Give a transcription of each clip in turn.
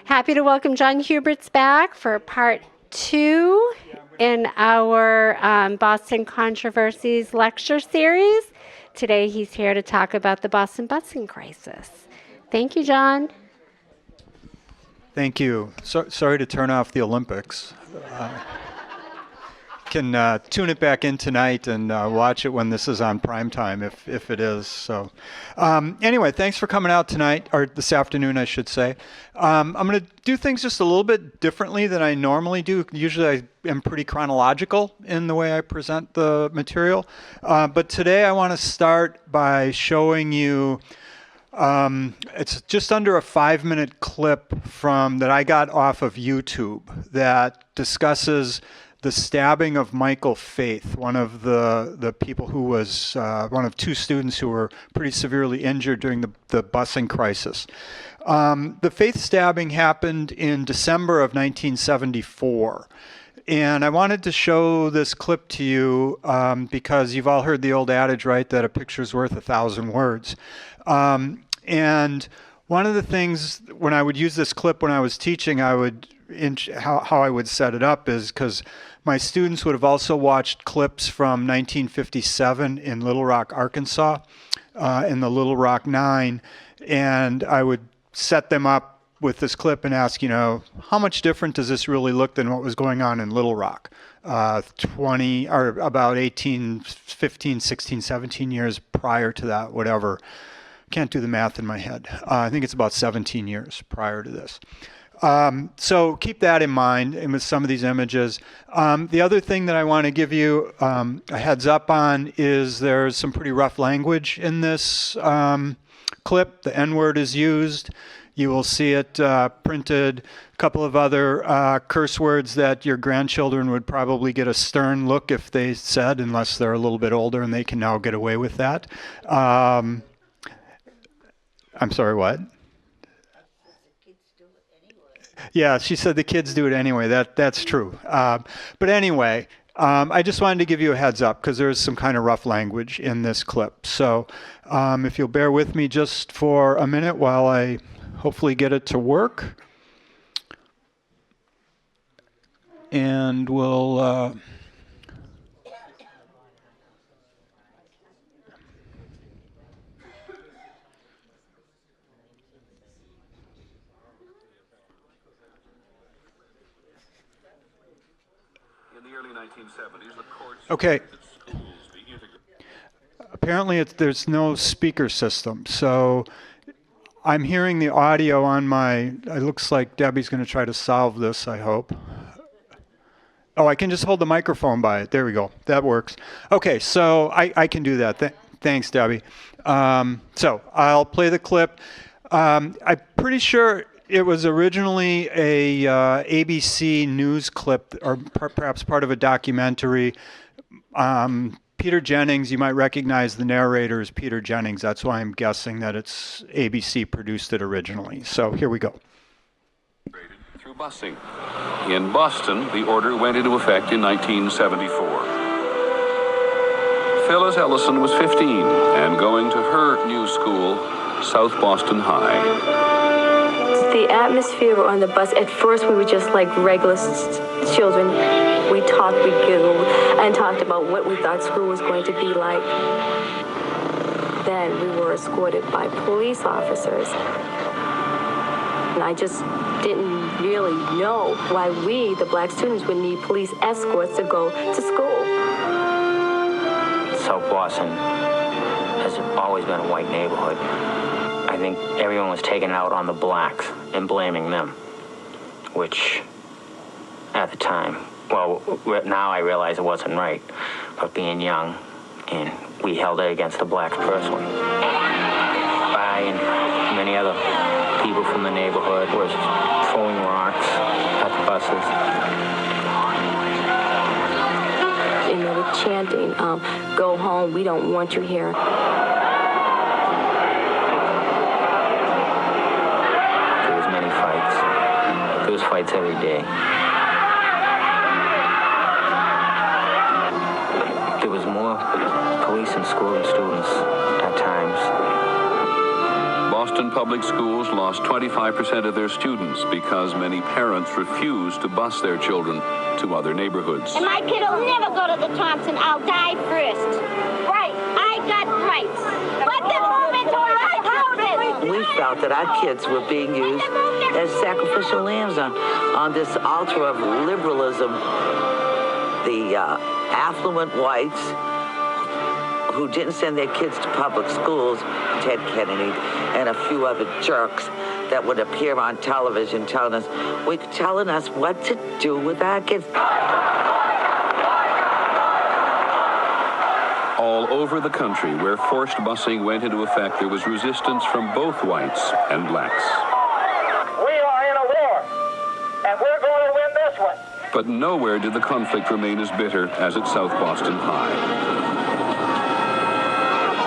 Happy to welcome John Huberts back for part 2 in our Boston Controversies lecture series. Today he's here to talk about the Boston busing crisis. Thank you, John. Thank you. Sorry to turn off the Olympics. Can tune it back in tonight and watch it when this is on prime time, if it is. So anyway, thanks for coming out tonight, or this afternoon, I should say. I'm going to do things just a little bit differently than I normally do. Usually I am pretty chronological in the way I present the material. But today I want to start by showing you it's just under a 5-minute clip that I got off of YouTube that discusses the stabbing of Michael Faith, one of the people who was one of 2 students who were pretty severely injured during the busing crisis. The Faith stabbing happened in December of 1974. And I wanted to show this clip to you because you've all heard the old adage, right, that a picture's worth 1,000 words. And one of the things when I would use this clip when I was teaching, how I would set it up is because my students would have also watched clips from 1957 in Little Rock, Arkansas, in the Little Rock 9, and I would set them up with this clip and ask, how much different does this really look than what was going on in Little Rock 20 or about 18, 15, 16, 17 years prior to that, whatever. Can't do the math in my head. I think it's about 17 years prior to this. So keep that in mind with some of these images. The other thing that I want to give you a heads up on is there's some pretty rough language in this clip. The N-word is used. You will see it printed. A couple of other curse words that your grandchildren would probably get a stern look if they said, unless they're a little bit older and they can now get away with that. I'm sorry, what? Yeah, she said the kids do it anyway. That's true. But anyway, I just wanted to give you a heads up because there's some kind of rough language in this clip. So if you'll bear with me just for a minute while I hopefully get it to work. And we'll... Okay. Apparently there's no speaker system, so I'm hearing the audio on it looks like Debbie's going to try to solve this, I hope. Oh, I can just hold the microphone by it. There we go. That works. Okay, so I can do that. Thanks, Debbie. So I'll play the clip. I'm pretty sure it was originally a ABC news clip, or perhaps part of a documentary. Peter Jennings, you might recognize the narrator as Peter Jennings. That's why I'm guessing that it's ABC produced it originally. So here we go. Through busing. In Boston, the order went into effect in 1974. Phyllis Ellison was 15 and going to her new school, South Boston High. The atmosphere on the bus, at first we were just like regular children. We talked, we giggled, and talked about what we thought school was going to be like. Then we were escorted by police officers. And I just didn't really know why we, the black students, would need police escorts to go to school. South Boston has always been a white neighborhood. I think everyone was taking it out on the blacks and blaming them, which at the time, well, now I realize it wasn't right, but being young, and we held it against the blacks personally. I and many other people from the neighborhood was throwing rocks at the buses. And they were chanting, go home, we don't want you here. There was fights every day. There was more police in school than students at times. Boston Public public schools lost 25% of their students because many parents refused to bus their children to other neighborhoods. And my kid will never go to the Thompson. I'll die first. Right. I got rights. Let them move into our houses. We felt that our kids were being used as sacrificial lambs on this altar of liberalism. The affluent whites who didn't send their kids to public schools, Ted Kennedy, and a few other jerks that would appear on television telling us what to do with our kids. All over the country where forced busing went into effect, there was resistance from both whites and blacks. We are in a war, and we're going to win this one. But nowhere did the conflict remain as bitter as at South Boston High.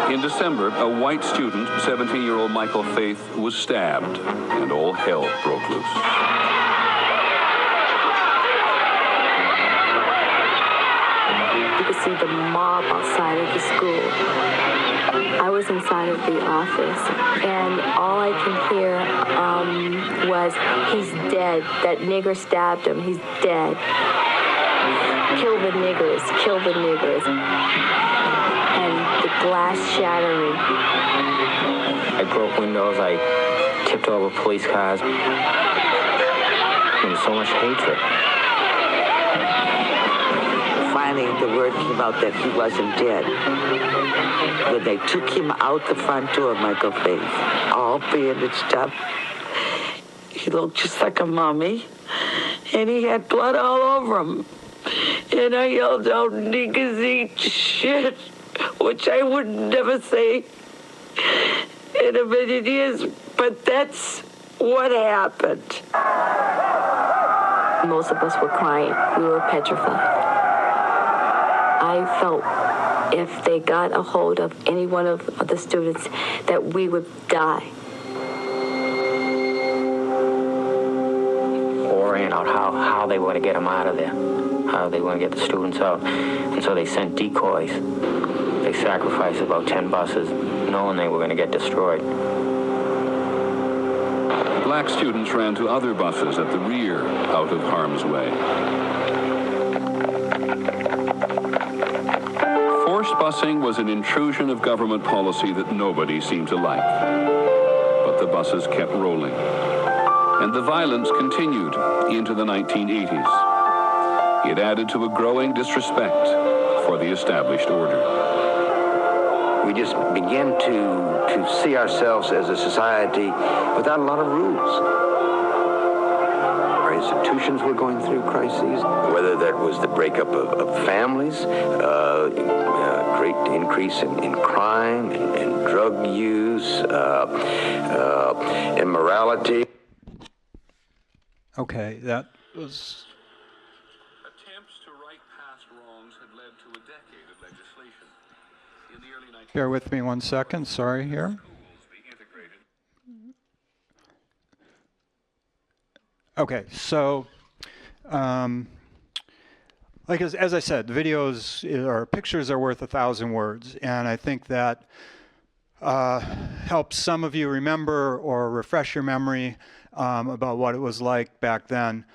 In December, a white student, 17-year-old Michael Faith, was stabbed, and all hell broke loose. You could see the mob outside of the school. I was inside of the office, and all I can hear was, "He's dead. That nigger stabbed him. He's dead. Kill the niggers. Kill the niggers." And the glass shattering. I broke windows, I tipped over police cars. There was so much hatred. Finally, the word came out that he wasn't dead. When they took him out the front door, Michael Faith, all bandaged up, he looked just like a mummy, and he had blood all over him. And I yelled out, "Niggas eat shit," which I would never say in a million years, but that's what happened. Most of us were crying. We were petrified. I felt if they got a hold of any one of the students that we would die. Worrying out how they were going to get them out of there, how they were going to get the students out. And so they sent decoys. They sacrificed about 10 buses, knowing they were going to get destroyed. Black students ran to other buses at the rear, out of harm's way. Forced busing was an intrusion of government policy that nobody seemed to like. But the buses kept rolling. And the violence continued into the 1980s. It added to a growing disrespect for the established order. We just began to see ourselves as a society without a lot of rules. Our institutions were going through crises, whether that was the breakup of families, great increase in crime and drug use, immorality. Okay, that was... Attempts to right past wrongs had led to a decade of legislation. In the early 1980s, Bear with me one second, sorry here. schools be integrated. Okay, so, like as I said, the videos or pictures are worth 1,000 words, and I think that helps some of you remember or refresh your memory about what it was like back then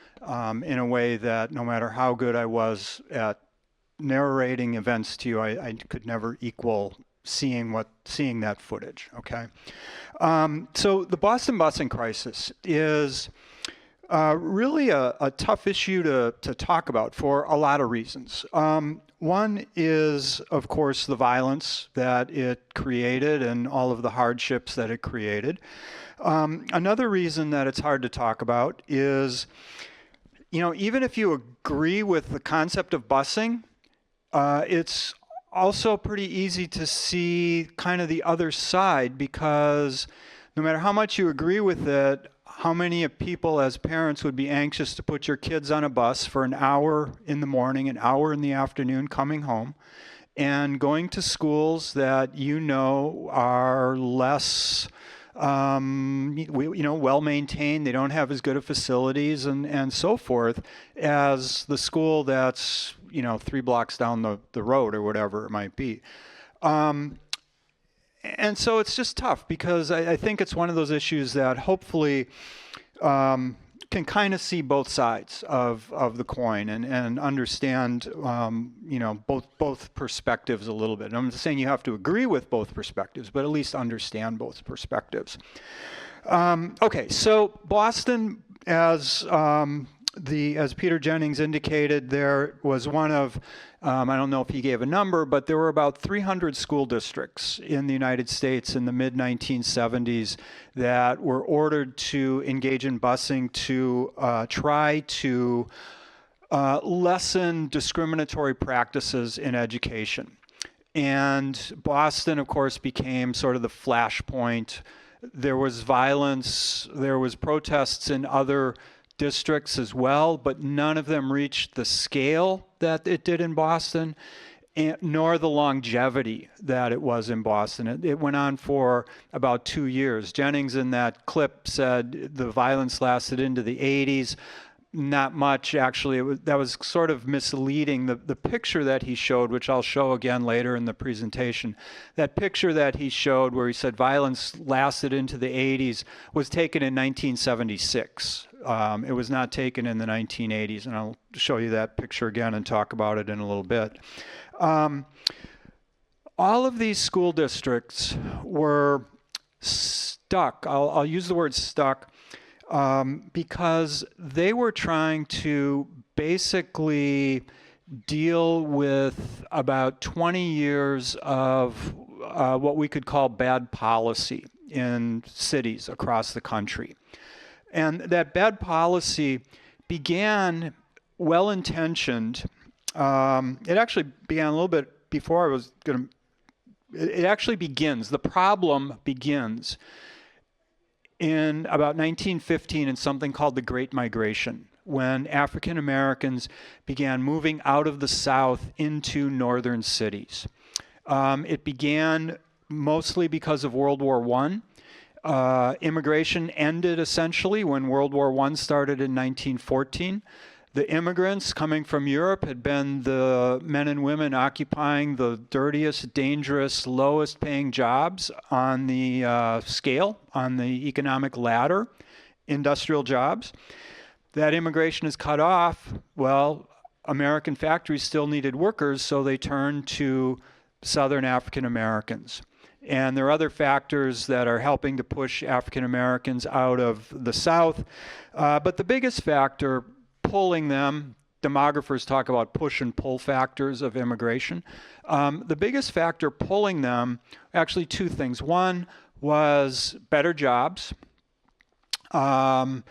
in a way that no matter how good I was at narrating events to you, I could never equal seeing that footage. Okay, so the Boston busing crisis is really a tough issue to talk about for a lot of reasons. One is, of course, the violence that it created and all of the hardships that it created. Another reason that it's hard to talk about is, even if you agree with the concept of busing, it's also pretty easy to see kind of the other side, because no matter how much you agree with it, how many people as parents would be anxious to put your kids on a bus for an hour in the morning, an hour in the afternoon coming home, and going to schools that are less well maintained, they don't have as good of facilities and so forth as the school that's 3 blocks down the road or whatever it might be. And so it's just tough because I think it's one of those issues that hopefully can kind of see both sides of the coin and understand, both perspectives a little bit. And I'm not saying you have to agree with both perspectives, but at least understand both perspectives. Okay, so Boston, as Peter Jennings indicated, there was one of, I don't know if he gave a number, but there were about 300 school districts in the United States in the mid-1970s that were ordered to engage in busing to try to lessen discriminatory practices in education. And Boston, of course, became sort of the flashpoint. There was violence, there was protests in other districts as well, but none of them reached the scale that it did in Boston, nor the longevity that it was in Boston. It went on for about 2 years. Jennings in that clip said the violence lasted into the 80s. Not much, actually. That was sort of misleading. The picture that he showed, which I'll show again later in the presentation, that picture that he showed where he said violence lasted into the 80s was taken in 1976. It was not taken in the 1980s, and I'll show you that picture again and talk about it in a little bit. All of these school districts were stuck. I'll use the word stuck because they were trying to basically deal with about 20 years of what we could call bad policy in cities across the country. And that bad policy began well-intentioned. It actually began a little bit before I was going to. It actually begins. The problem begins in about 1915 in something called the Great Migration, when African Americans began moving out of the South into northern cities. It began mostly because of World War I. Immigration ended essentially when World War I started in 1914. The immigrants coming from Europe had been the men and women occupying the dirtiest, dangerous, lowest paying jobs on the scale, on the economic ladder, industrial jobs. That immigration is cut off. Well, American factories still needed workers, so they turned to Southern African Americans. And there are other factors that are helping to push African Americans out of the South. But the biggest factor pulling them, demographers talk about push and pull factors of immigration. The biggest factor pulling them, actually two things. One was better jobs and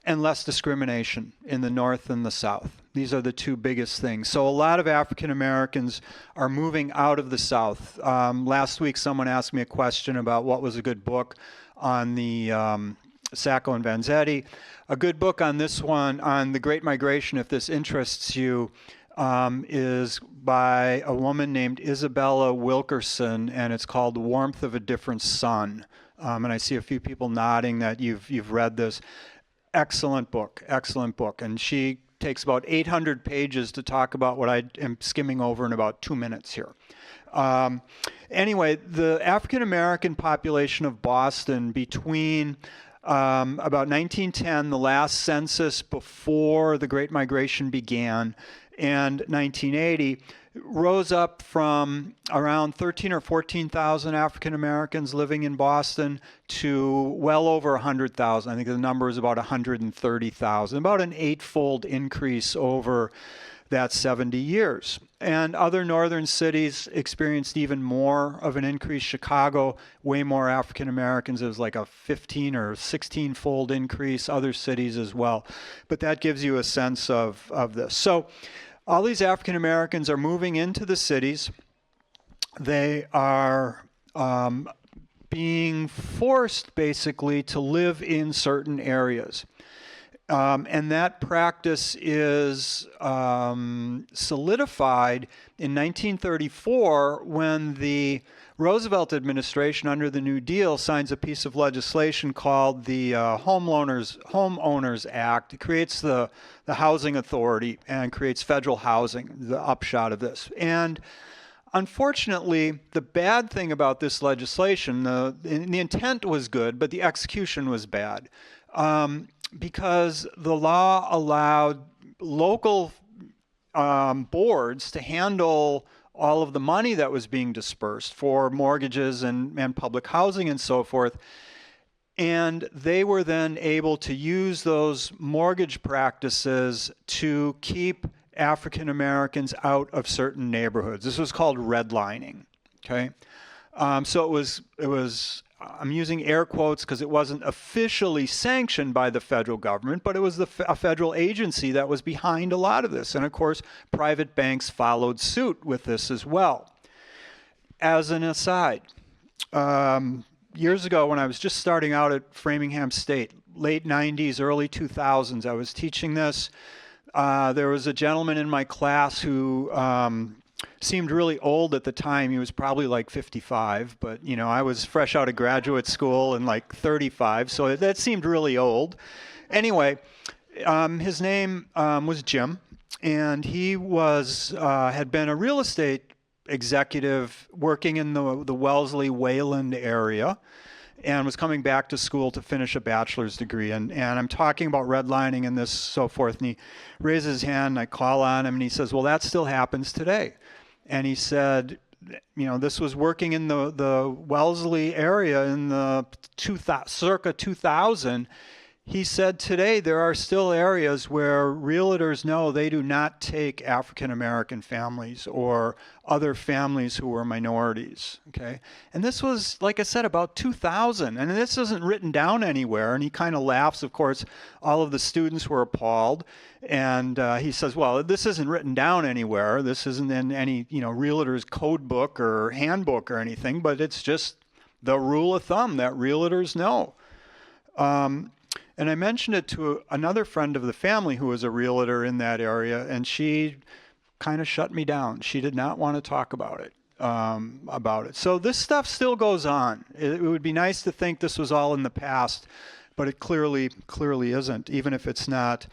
less discrimination in the North and the South. These are the two biggest things. So a lot of African Americans are moving out of the South. Last week, someone asked me a question about what was a good book on the Sacco and Vanzetti. A good book on this one, on the Great Migration, if this interests you, is by a woman named Isabella Wilkerson, and it's called The Warmth of a Different Sun. And I see a few people nodding that you've read this. Excellent book, and she takes about 800 pages to talk about what I am skimming over in about 2 minutes here. Anyway, the African American population of Boston between about 1910, the last census before the Great Migration began, and 1980, rose up from around 13 or 14,000 African Americans living in Boston to well over 100,000. I think the number is about 130,000, about an 8-fold increase over that 70 years. And other northern cities experienced even more of an increase. Chicago, way more African Americans. It was like a 15 or 16-fold increase. Other cities as well. But that gives you a sense of this. So all these African Americans are moving into the cities. They are being forced basically to live in certain areas. And that practice is solidified in 1934 when the Roosevelt administration, under the New Deal, signs a piece of legislation called the Homeowners Act. It creates the Housing Authority and creates federal housing, the upshot of this. And Unfortunately, the bad thing about this legislation, the intent was good, but the execution was bad, because the law allowed local boards to handle all of the money that was being dispersed for mortgages and public housing and so forth. And they were then able to use those mortgage practices to keep African Americans out of certain neighborhoods. This was called redlining. Okay, so it was. I'm using air quotes because it wasn't officially sanctioned by the federal government, but it was a federal agency that was behind a lot of this. And of course, private banks followed suit with this as well. As an aside, years ago when I was just starting out at Framingham State, late 90s, early 2000s, I was teaching this. There was a gentleman in my class who seemed really old at the time. He was probably like 55, but you know, I was fresh out of graduate school and like 35, so that seemed really old. Anyway, his name was Jim, and he had been a real estate executive working in the Wellesley Wayland area, and was coming back to school to finish a bachelor's degree. And I'm talking about redlining and this so forth. And he raises his hand, and I call on him, and he says, well, that still happens today. And he said, you know, this was working in the Wellesley area in the circa 2000. He said today there are still areas where realtors know they do not take African American families or other families who were minorities, okay? And this was, like I said, about 2000, and this isn't written down anywhere, and he kind of laughs. Of course, all of the students were appalled, and he says, well, this isn't written down anywhere. This isn't in any, you know, realtor's code book or handbook or anything, but it's just the rule of thumb that realtors know. And I mentioned it to another friend of the family who was a realtor in that area, and she kind of shut me down. She did not want to talk about it. So this stuff still goes on. It would be nice to think this was all in the past, but it clearly isn't, even if it's not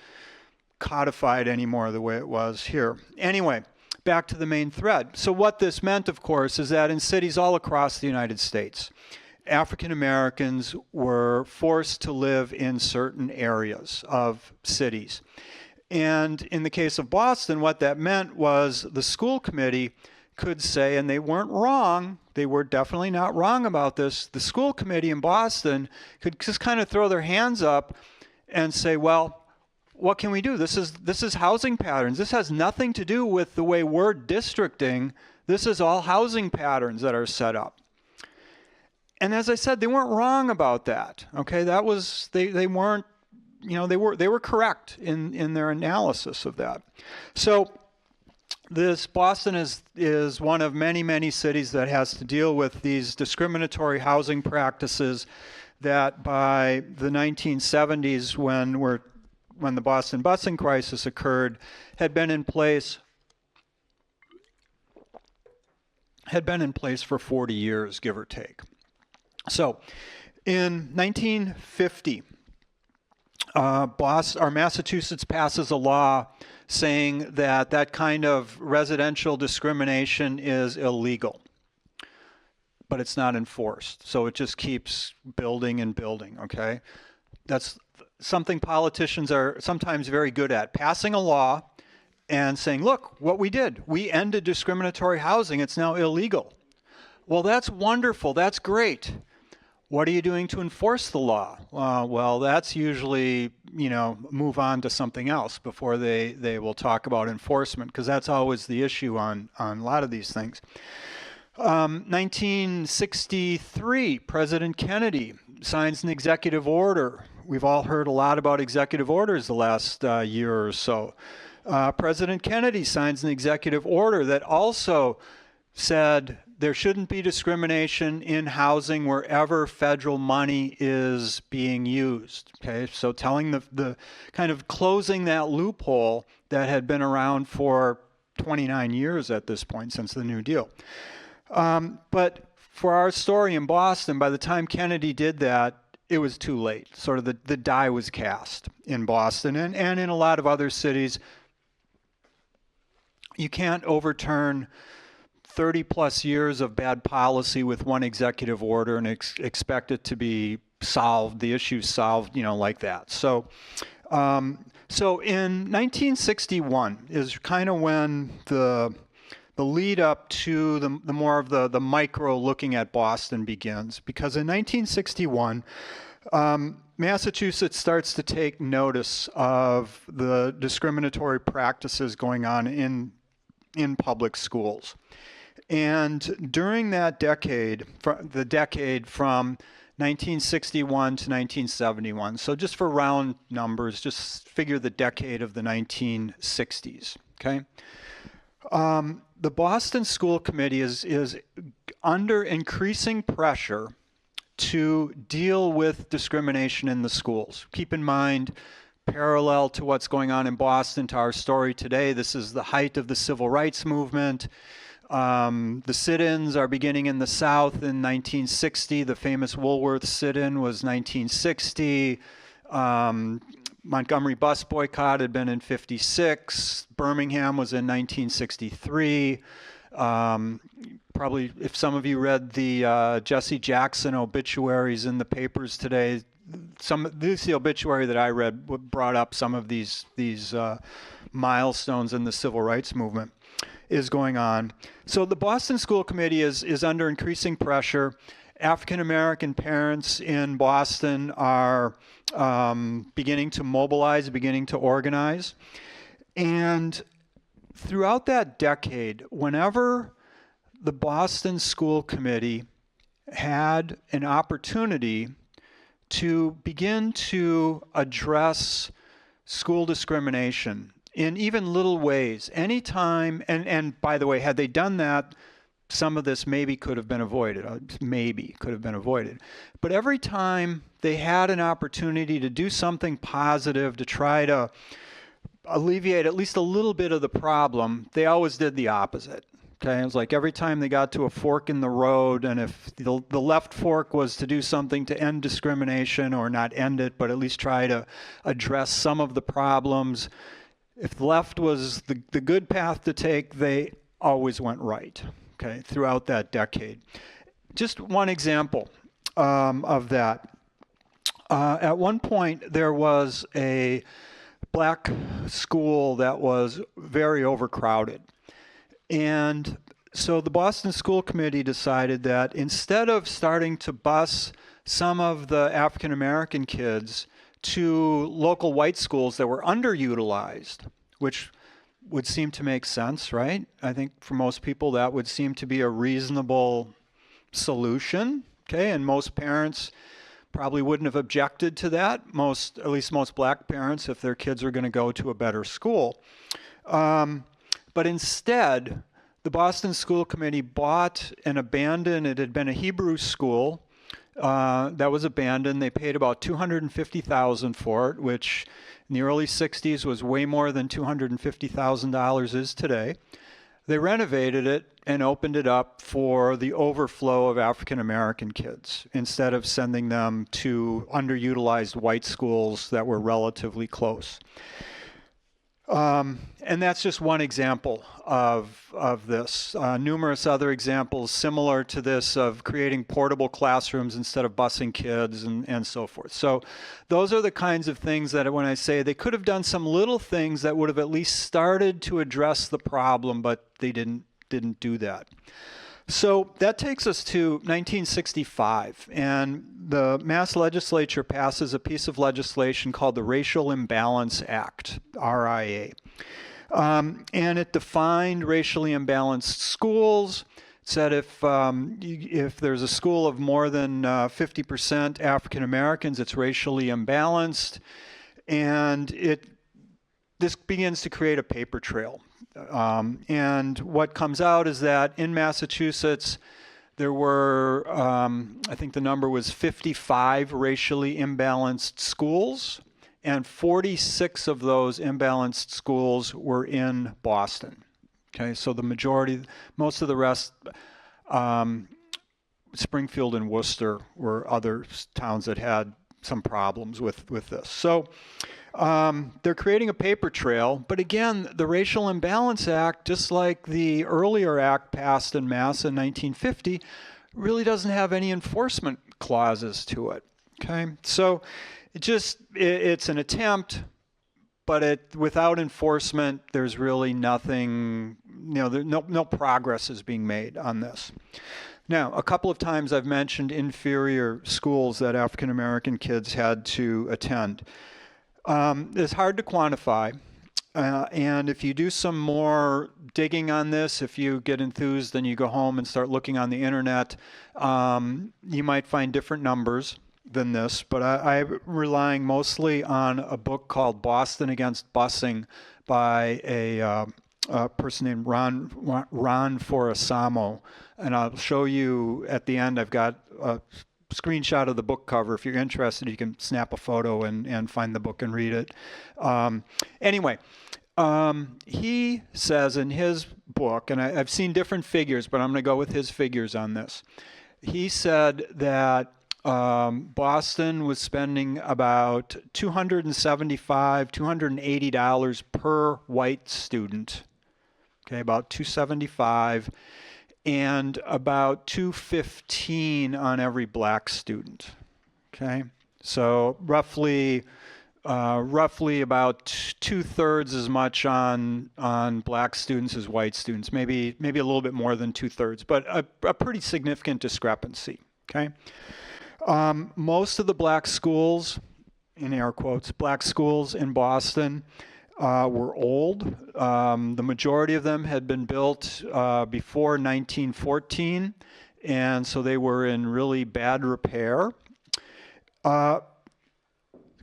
codified anymore the way it was here. Anyway, back to the main thread. So what this meant, of course, is that in cities all across the United States, African Americans were forced to live in certain areas of cities. And in the case of Boston, what that meant was the school committee could say, and they weren't wrong, they were definitely not wrong about this, the school committee in Boston could just kind of throw their hands up and say, well, what can we do? This is housing patterns. This has nothing to do with the way we're districting. This is all housing patterns that are set up. And as I said, they weren't wrong about that. Okay, that was they weren't, you know, they were correct in their analysis of that. So this Boston is one of many cities that has to deal with these discriminatory housing practices that by the 1970s, when the Boston busing crisis occurred, had been in place for 40 years, give or take. So, in 1950, Massachusetts passes a law saying that kind of residential discrimination is illegal, but it's not enforced. So it just keeps building and building, okay? That's something politicians are sometimes very good at, passing a law and saying, look, what we did, we ended discriminatory housing, it's now illegal. Well, that's wonderful, that's great. What are you doing to enforce the law? Well, that's usually, you know, move on to something else before they will talk about enforcement, because that's always the issue on a lot of these things. 1963, President Kennedy signs an executive order. We've all heard a lot about executive orders the last year or so. President Kennedy signs an executive order that also said there shouldn't be discrimination in housing wherever federal money is being used. Okay, so telling the kind of closing that loophole that had been around for 29 years at this point since the New Deal. But for our story in Boston, by the time Kennedy did that, it was too late. Sort of the die was cast in Boston and in a lot of other cities. You can't overturn 30 plus years of bad policy with one executive order and expect it to be solved, the issues solved, like that. So in 1961 is kind of when the lead up to the more of the micro looking at Boston begins, because in 1961, Massachusetts starts to take notice of the discriminatory practices going on in public schools. And during that decade, the decade from 1961 to 1971, so just for round numbers, just figure the decade of the 1960s, okay? The Boston School Committee is under increasing pressure to deal with discrimination in the schools. Keep in mind, parallel to what's going on in Boston, to our story today, this is the height of the civil rights movement. The sit-ins are beginning in the South in 1960. The famous Woolworth sit-in was 1960. Montgomery bus boycott had been in 56. Birmingham was in 1963. Probably, if some of you read the Jesse Jackson obituaries in the papers today, the obituary that I read brought up some of these milestones in the civil rights movement is going on. So the Boston School Committee is under increasing pressure. African American parents in Boston are beginning to mobilize, beginning to organize. And throughout that decade, whenever the Boston School Committee had an opportunity to begin to address school discrimination in even little ways, anytime, and by the way, had they done that, some of this maybe could have been avoided, But every time they had an opportunity to do something positive, to try to alleviate at least a little bit of the problem, they always did the opposite. Okay, it was like every time they got to a fork in the road, and if the left fork was to do something to end discrimination, or not end it, but at least try to address some of the problems, if the left was the good path to take, they always went right, okay, throughout that decade. Just one example of that. At one point, there was a black school that was very overcrowded. And so the Boston School Committee decided that instead of starting to bus some of the African American kids to local white schools that were underutilized, which would seem to make sense, right? I think for most people that would seem to be a reasonable solution, okay? And most parents probably wouldn't have objected to that, at least most black parents, if their kids are going to go to a better school. But instead, the Boston School Committee bought and abandoned, it had been a Hebrew school that was abandoned. They paid about $250,000 for it, which in the early 60s was way more than $250,000 is today. They renovated it and opened it up for the overflow of African American kids instead of sending them to underutilized white schools that were relatively close. And that's just one example of this. Numerous other examples similar to this of creating portable classrooms instead of busing kids and so forth. So those are the kinds of things that when I say they could have done some little things that would have at least started to address the problem, but they didn't do that. So that takes us to 1965, and the Mass Legislature passes a piece of legislation called the Racial Imbalance Act, RIA. And it defined racially imbalanced schools. It said if there's a school of more than 50% African Americans, it's racially imbalanced. And this begins to create a paper trail. And what comes out is that in Massachusetts, there were, I think the number was 55 racially imbalanced schools, and 46 of those imbalanced schools were in Boston. Okay, so the majority, most of the rest, Springfield and Worcester were other towns that had some problems with this. So They're creating a paper trail, but again, the Racial Imbalance Act, just like the earlier act passed in Mass in 1950, really doesn't have any enforcement clauses to it. Okay, so it's an attempt, but without enforcement, there's really nothing. No progress is being made on this. Now, a couple of times I've mentioned inferior schools that African American kids had to attend. It's hard to quantify. And if you do some more digging on this, if you get enthused and you go home and start looking on the internet, you might find different numbers than this. But I'm relying mostly on a book called Boston Against Busing by a person named Ron Forasamo. And I'll show you at the end. I've got a screenshot of the book cover. If you're interested, you can snap a photo and find the book and read it. Anyway, he says in his book, and I've seen different figures, but I'm going to go with his figures on this. He said that Boston was spending about $275, $280 per white student. Okay, about $275, and about $215 on every black student. Okay, so roughly about 2/3 as much on black students as white students. Maybe a little bit more than 2/3, but a pretty significant discrepancy. Okay, most of the black schools, in air quotes, black schools in Boston were old. The majority of them had been built before 1914, and so they were in really bad repair.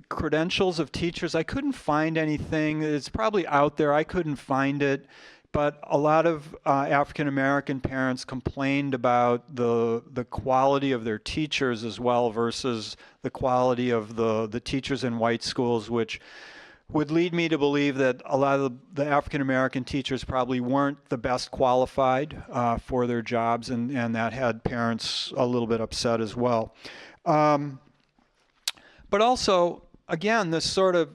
Credentials of teachers, I couldn't find anything. It's probably out there. I couldn't find it. But a lot of African American parents complained about the quality of their teachers as well versus the quality of the teachers in white schools, which would lead me to believe that a lot of the African American teachers probably weren't the best qualified for their jobs, and that had parents a little bit upset as well. But also, again, this sort of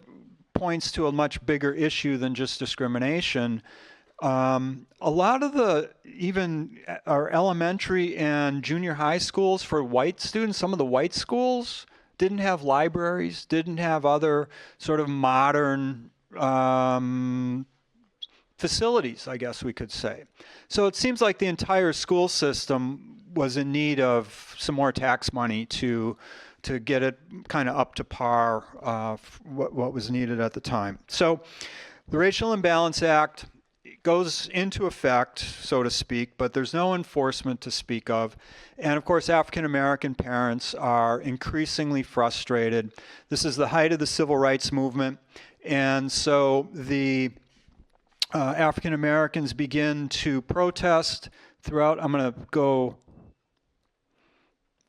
points to a much bigger issue than just discrimination. A lot of even our elementary and junior high schools for white students, some of the white schools didn't have libraries, didn't have other sort of modern facilities, I guess we could say. So it seems like the entire school system was in need of some more tax money to get it kind of up to par what was needed at the time. So the Racial Imbalance Act goes into effect, so to speak, but there's no enforcement to speak of. And of course, African American parents are increasingly frustrated. This is the height of the civil rights movement. And so the African Americans begin to protest throughout. I'm going to go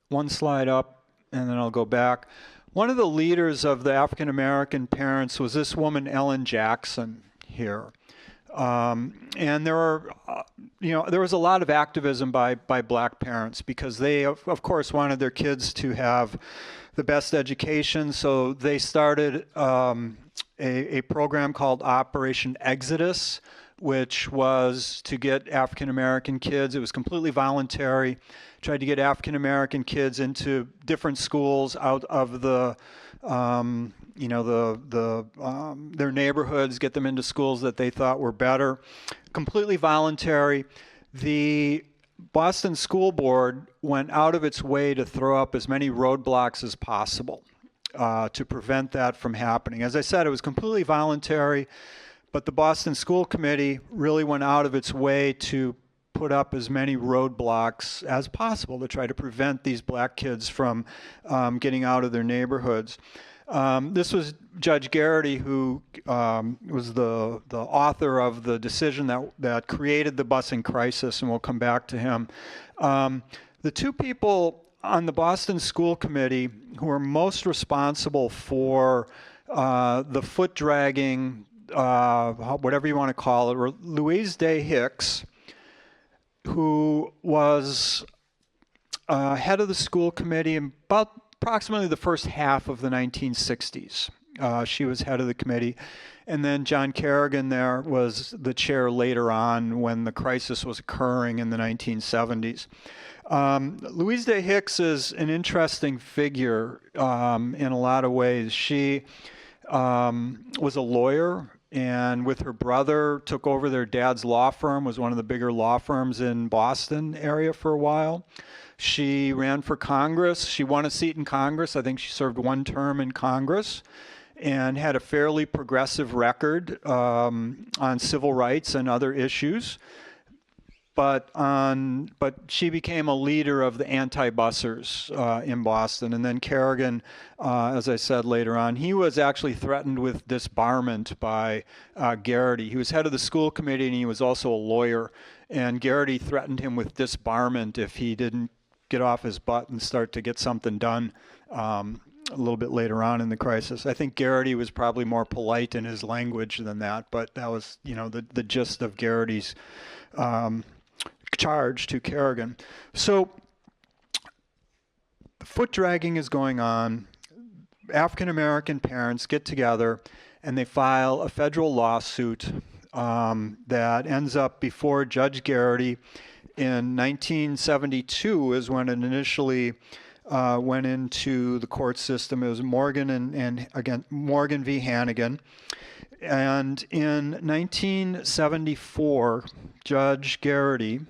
one slide up, and then I'll go back. One of the leaders of the African American parents was this woman, Ellen Jackson, here. And there was a lot of activism by black parents because they, of course, wanted their kids to have the best education. So they started a program called Operation Exodus, which was to get African American kids. It was completely voluntary. Tried to get African American kids into different schools out of their neighborhoods, get them into schools that they thought were better. Completely voluntary. The Boston School Board went out of its way to throw up as many roadblocks as possible to prevent that from happening. As I said, it was completely voluntary, but the Boston School Committee really went out of its way to put up as many roadblocks as possible to try to prevent these black kids from getting out of their neighborhoods. This was Judge Garrity, who was the author of the decision that created the busing crisis, and we'll come back to him. The two people on the Boston School Committee who are most responsible for the foot dragging, whatever you want to call it, were Louise Day Hicks, who was head of the school committee in about approximately the first half of the 1960s. She was head of the committee. And then John Kerrigan there was the chair later on when the crisis was occurring in the 1970s. Louise Day Hicks is an interesting figure in a lot of ways. She was a lawyer, and with her brother took over their dad's law firm, was one of the bigger law firms in Boston area for a while. She ran for Congress. She won a seat in Congress. I think she served one term in Congress and had a fairly progressive record on civil rights and other issues. But she became a leader of the anti-bussers in Boston. And then Kerrigan, as I said later on, he was actually threatened with disbarment by Garrity. He was head of the school committee, and he was also a lawyer. And Garrity threatened him with disbarment if he didn't get off his butt and start to get something done a little bit later on in the crisis. I think Garrity was probably more polite in his language than that, but that was, the gist of Garrity's charge to Kerrigan. So foot dragging is going on. African American parents get together and they file a federal lawsuit that ends up before Judge Garrity in 1972 is when it initially went into the court system. It was Morgan and again Morgan v. Hannigan. And in 1974, Judge Garrity,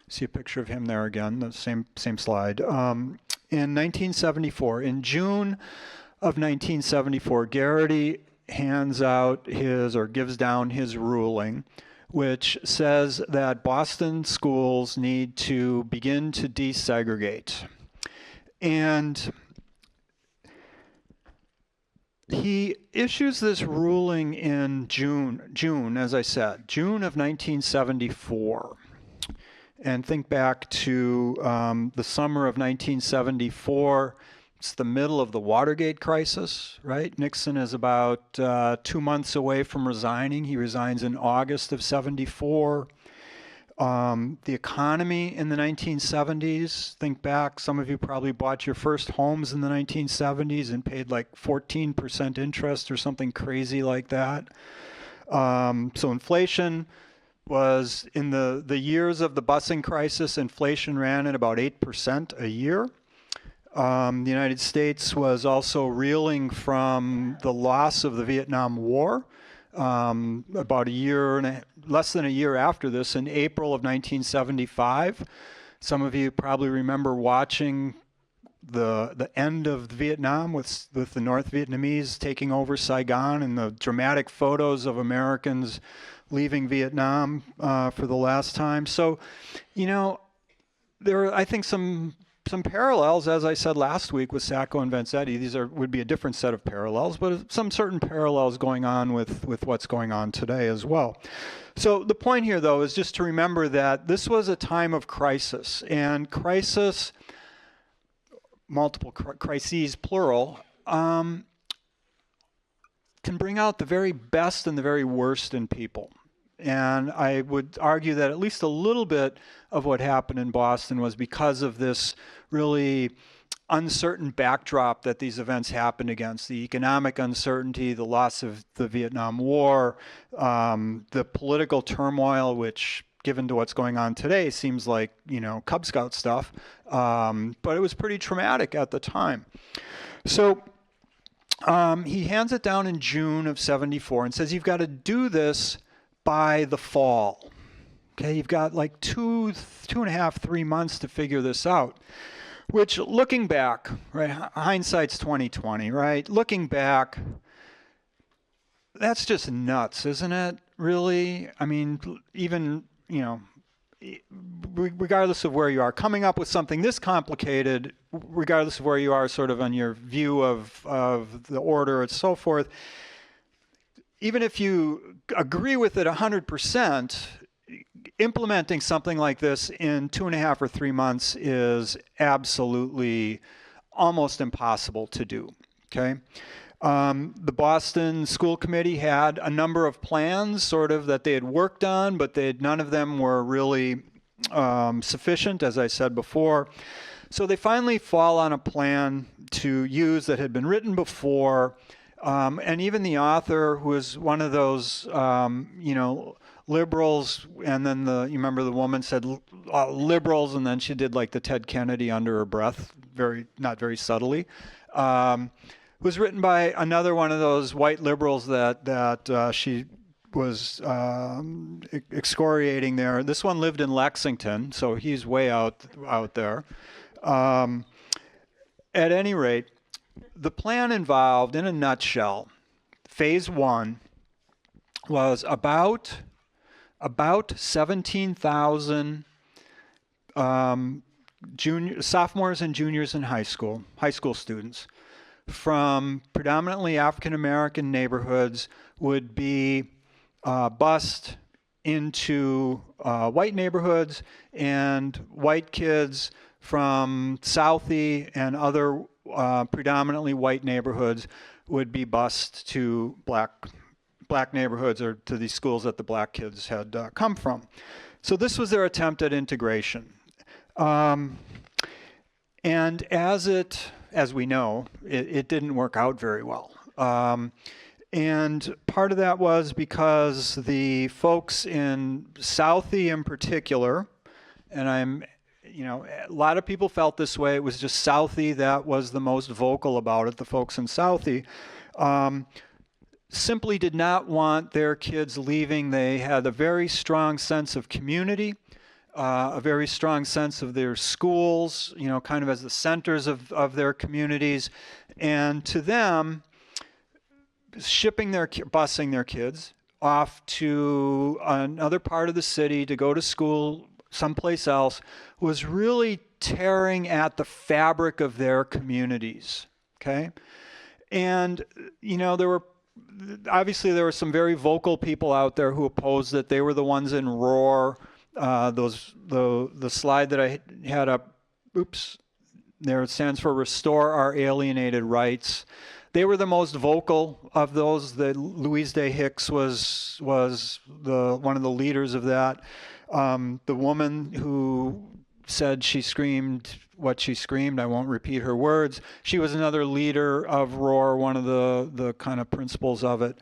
see a picture of him there again, the same slide. In 1974, in June of 1974, Garrity hands out gives down his ruling, which says that Boston schools need to begin to desegregate. And he issues this ruling in June, as I said, June of 1974. And think back to the summer of 1974. It's the middle of the Watergate crisis, right? Nixon is about 2 months away from resigning. He resigns in August of 74. The economy in the 1970s, think back, some of you probably bought your first homes in the 1970s and paid like 14% interest or something crazy like that. So inflation was in the years of the busing crisis, inflation ran at about 8% a year. The United States was also reeling from the loss of the Vietnam War. About less than a year after this, in April of 1975, some of you probably remember watching the end of Vietnam with the North Vietnamese taking over Saigon and the dramatic photos of Americans leaving Vietnam for the last time. So, there are, I think, some parallels, as I said last week with Sacco and Vanzetti. These would be a different set of parallels, but some certain parallels going on with what's going on today as well. So the point here, though, is just to remember that this was a time of crisis, and crisis, multiple crises, plural, can bring out the very best and the very worst in people. And I would argue that at least a little bit of what happened in Boston was because of this really uncertain backdrop that these events happened against. The economic uncertainty, the loss of the Vietnam War, the political turmoil, which, given to what's going on today, seems like, Cub Scout stuff. But it was pretty traumatic at the time. So he hands it down in June of 74 and says, you've got to do this by the fall. Okay, you've got like 2.5, 3 months to figure this out. Which, looking back, right, hindsight's 20/20, right? Looking back, that's just nuts, isn't it? Really? I mean, even, regardless of where you are, coming up with something this complicated, regardless of where you are sort of on your view of the order and so forth, even if you agree with it 100%, implementing something like this in 2.5 or 3 months is absolutely almost impossible to do, okay? The Boston School Committee had a number of plans sort of that they had worked on, but none of them were really sufficient, as I said before. So they finally fall on a plan to use that had been written before, and even the author, who was one of those, liberals, and then you remember the woman said liberals, and then she did like the Ted Kennedy under her breath, not very subtly. Was written by another one of those white liberals that she was excoriating there. This one lived in Lexington, so he's way out there. At any rate, the plan involved, in a nutshell, phase one was about 17,000 sophomores and juniors in high school students from predominantly African American neighborhoods would be bused into white neighborhoods, and white kids from Southie and other predominantly white neighborhoods would be bused to black neighborhoods, or to these schools that the black kids had come from. So this was their attempt at integration. And as we know, it didn't work out very well. And part of that was because the folks in Southie in particular, and a lot of people felt this way. It was just Southie that was the most vocal about it. The folks in Southie simply did not want their kids leaving. They had a very strong sense of community, a very strong sense of their schools, kind of as the centers of their communities. And to them, busing their kids off to another part of the city to go to school someplace else was really tearing at the fabric of their communities. Okay? And, there were some very vocal people out there who opposed it. They were the ones in ROAR. The slide that I had up, there it stands for Restore Our Alienated Rights. They were the most vocal of those. Louise Day Hicks was one of the leaders of that. The woman who said she screamed what she screamed, I won't repeat her words. She was another leader of ROAR, one of the kind of principles of it.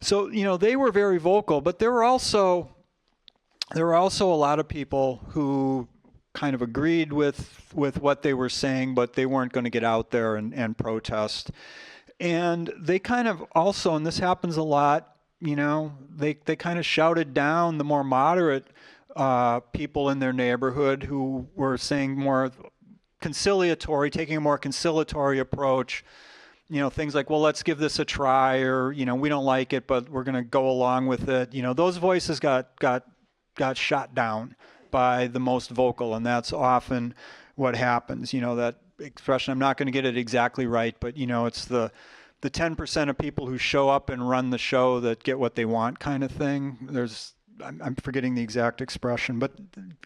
So they were very vocal, but there were also a lot of people who kind of agreed with what they were saying, but they weren't going to get out there and protest. And they kind of also, and this happens a lot, they kind of shouted down the more moderate people in their neighborhood who were saying more taking a more conciliatory approach. Things like, well, let's give this a try, or, we don't like it, but we're going to go along with it. Those voices got shot down by the most vocal, and that's often what happens. That expression, I'm not going to get it exactly right, but it's the 10% of people who show up and run the show that get what they want kind of thing. I'm forgetting the exact expression, but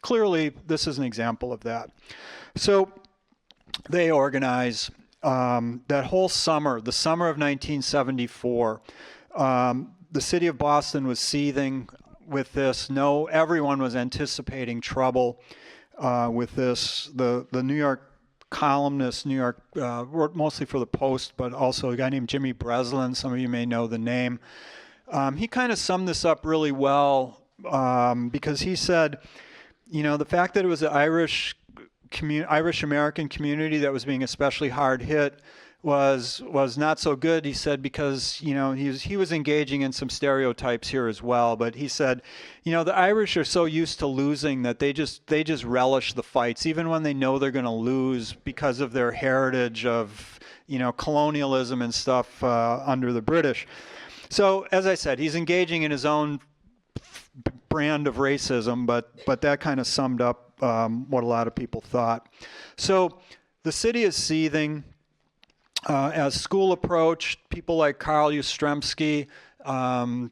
clearly this is an example of that. So they organize that whole summer, the summer of 1974. The city of Boston was seething with this. Everyone was anticipating trouble with this. The New York columnist, wrote mostly for the Post, but also a guy named Jimmy Breslin. Some of you may know the name. He kind of summed this up really well because he said, the fact that it was an Irish American community that was being especially hard hit was not so good. He said, because he was engaging in some stereotypes here as well. But he said, the Irish are so used to losing that they just relish the fights, even when they know they're going to lose, because of their heritage of colonialism and stuff under the British. So as I said, he's engaging in his own brand of racism, but that kind of summed up what a lot of people thought. So the city is seething. As school approached, people like Carl Yastrzemski,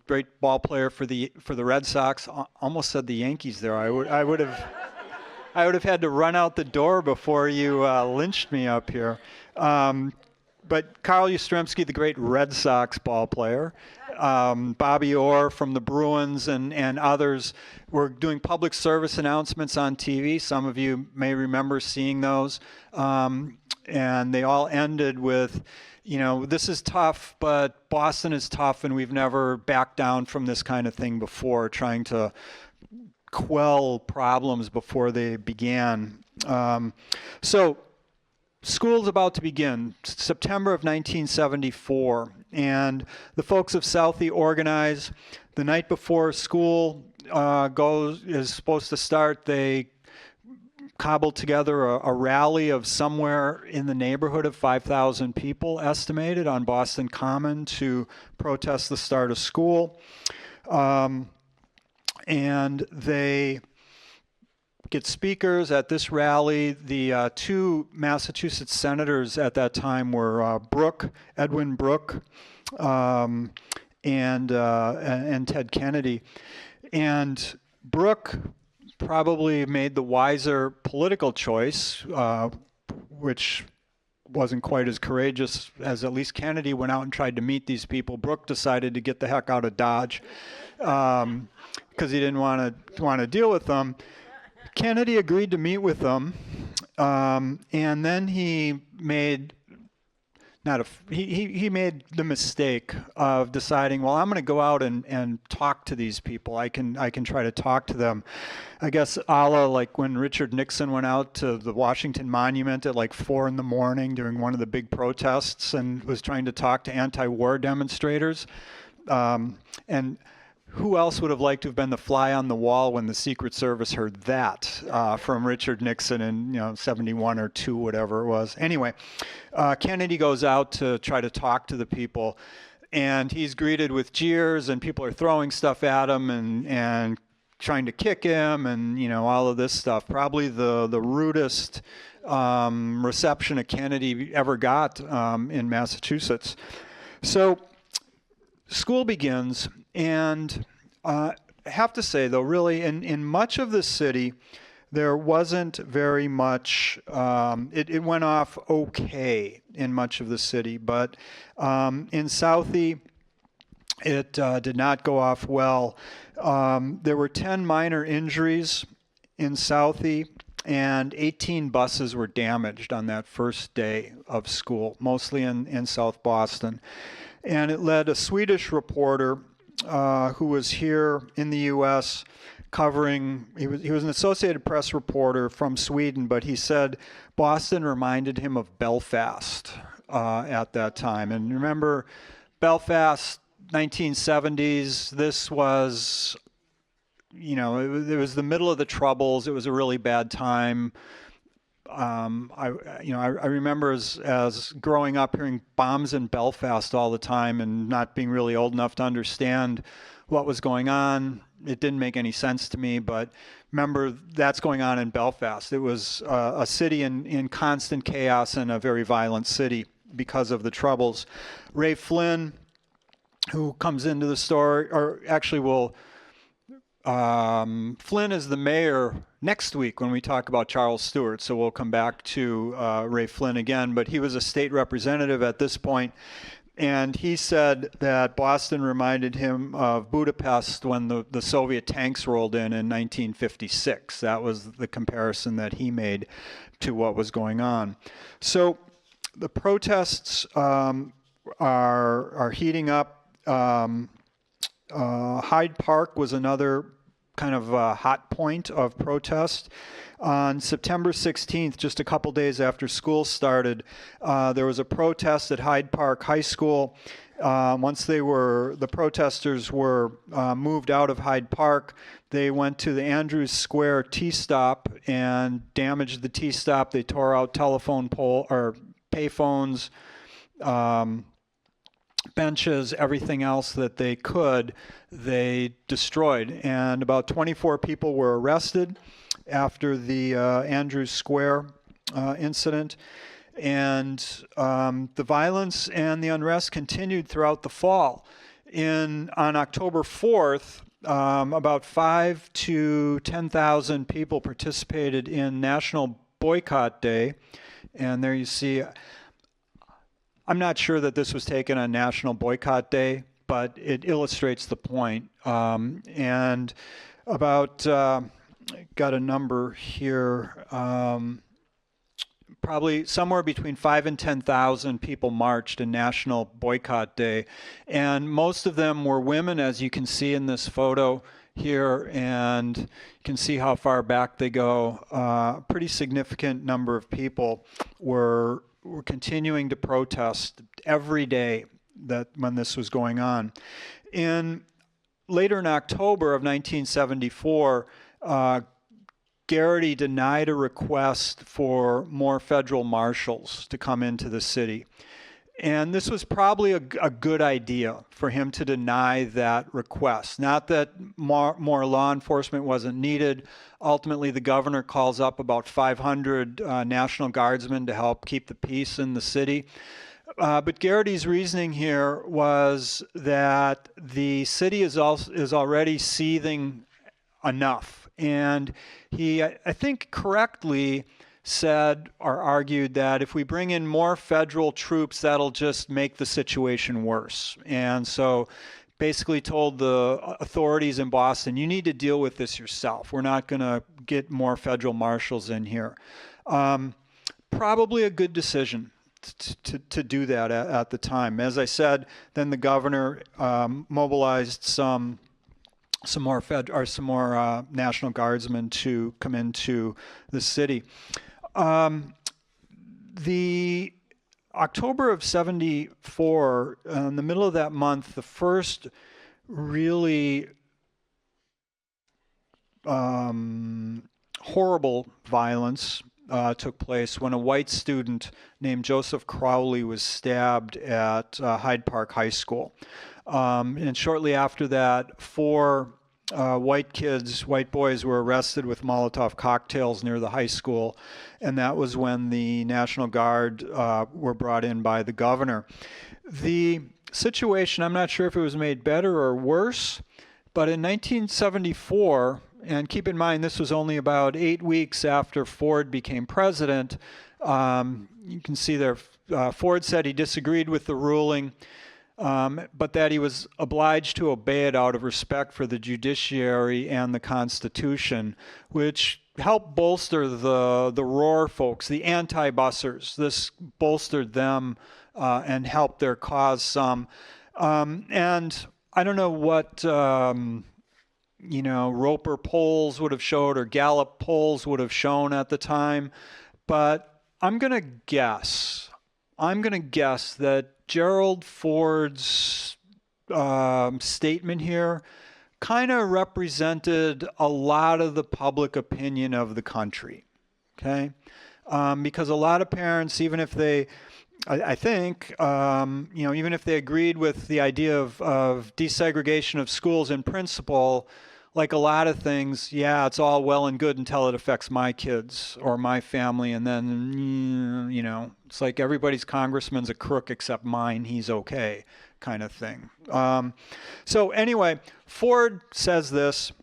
great ball player for the Red Sox, almost said the Yankees there. I would have had to run out the door before you lynched me up here. But Carl Yastrzemski, the great Red Sox ball player, Bobby Orr from the Bruins and others were doing public service announcements on TV. Some of you may remember seeing those. And they all ended with, this is tough, but Boston is tough, and we've never backed down from this kind of thing before, trying to quell problems before they began. So school's about to begin, September of 1974, and the folks of Southie organize. The night before school is supposed to start, they cobbled together a rally of somewhere in the neighborhood of 5,000 people estimated on Boston Common to protest the start of school. And they get speakers at this rally. The two Massachusetts senators at that time were Edwin Brooke, and Ted Kennedy. And Brooke probably made the wiser political choice, which wasn't quite as courageous as at least Kennedy went out and tried to meet these people. Brooke decided to get the heck out of Dodge because he didn't want to deal with them. Kennedy agreed to meet with them, and then he made he made the mistake of deciding, well, I'm going to go out and talk to these people. I can try to talk to them. I guess a la like when Richard Nixon went out to the Washington Monument at like 4 a.m. during one of the big protests and was trying to talk to anti-war demonstrators. And who else would have liked to have been the fly on the wall when the Secret Service heard that from Richard Nixon in 71 or 2, whatever it was. Anyway, Kennedy goes out to try to talk to the people, and he's greeted with jeers, and people are throwing stuff at him and trying to kick him, and all of this stuff. Probably the rudest reception a Kennedy ever got in Massachusetts. So school begins, and I have to say, though, really, in much of the city, there wasn't very much, it went off okay in much of the city, but in Southie, it did not go off well. There were 10 minor injuries in Southie, and 18 buses were damaged on that first day of school, mostly in South Boston. And it led a Swedish reporter who was here in the U.S. covering, he was an Associated Press reporter from Sweden, but he said Boston reminded him of Belfast at that time. And remember, Belfast, 1970s, this was, it was the middle of the Troubles. It was a really bad time. I remember as growing up hearing bombs in Belfast all the time and not being really old enough to understand what was going on. It didn't make any sense to me, but remember that's going on in Belfast. It was a city in constant chaos and a very violent city because of the Troubles. Ray Flynn, who comes into the story, or actually Flynn is the mayor next week when we talk about Charles Stuart, so we'll come back to Ray Flynn again, but he was a state representative at this point, and he said that Boston reminded him of Budapest when the Soviet tanks rolled in 1956. That was the comparison that he made to what was going on. So the protests are heating up. Hyde Park was another kind of hot point of protest. On September 16th, just a couple days after school started, there was a protest at Hyde Park High School. Once the protesters were moved out of Hyde Park, they went to the Andrews Square T-stop and damaged the T-stop. They tore out telephone pole or payphones, benches, everything else that they could, they destroyed. And about 24 people were arrested after the Andrews Square incident. And the violence and the unrest continued throughout the fall. On October 4th, about 5,000 to 10,000 people participated in National Boycott Day. And there you see, I'm not sure that this was taken on National Boycott Day, but it illustrates the point. And about, got a number here, probably somewhere between 5 and 10,000 people marched in National Boycott Day. And most of them were women, as you can see in this photo here, and you can see how far back they go. A pretty significant number of people were continuing to protest every day that when this was going on. Later in October of 1974, Garrity denied a request for more federal marshals to come into the city. And this was probably a good idea for him to deny that request. Not that more law enforcement wasn't needed. Ultimately, the governor calls up about 500 National Guardsmen to help keep the peace in the city. But Garrity's reasoning here was that the city is already seething enough. And he, I think correctly, said or argued that if we bring in more federal troops, that'll just make the situation worse. And so basically told the authorities in Boston, you need to deal with this yourself. We're not going to get more federal marshals in here. Probably a good decision to do that at the time. As I said, then the governor mobilized some more National Guardsmen to come into the city. The October of '74, in the middle of that month, the first really horrible violence took place when a white student named Joseph Crowley was stabbed at Hyde Park High School. And shortly after that, 4 white boys were arrested with Molotov cocktails near the high school, and that was when the National Guard were brought in by the governor. The situation, I'm not sure if it was made better or worse, but in 1974, and keep in mind this was only about 8 weeks after Ford became president, you can see there Ford said he disagreed with the ruling, but that he was obliged to obey it out of respect for the judiciary and the Constitution, which helped bolster the Roar folks, the anti-bussers. This bolstered them and helped their cause some. And I don't know what Roper polls would have showed or Gallup polls would have shown at the time, but I'm going to guess that Gerald Ford's statement here kind of represented a lot of the public opinion of the country, okay? Because a lot of parents, even if they, I think, even if they agreed with the idea of desegregation of schools in principle, like a lot of things, yeah, it's all well and good until it affects my kids or my family, and then, it's like everybody's congressman's a crook except mine, he's okay, kind of thing. So anyway, Ford says this,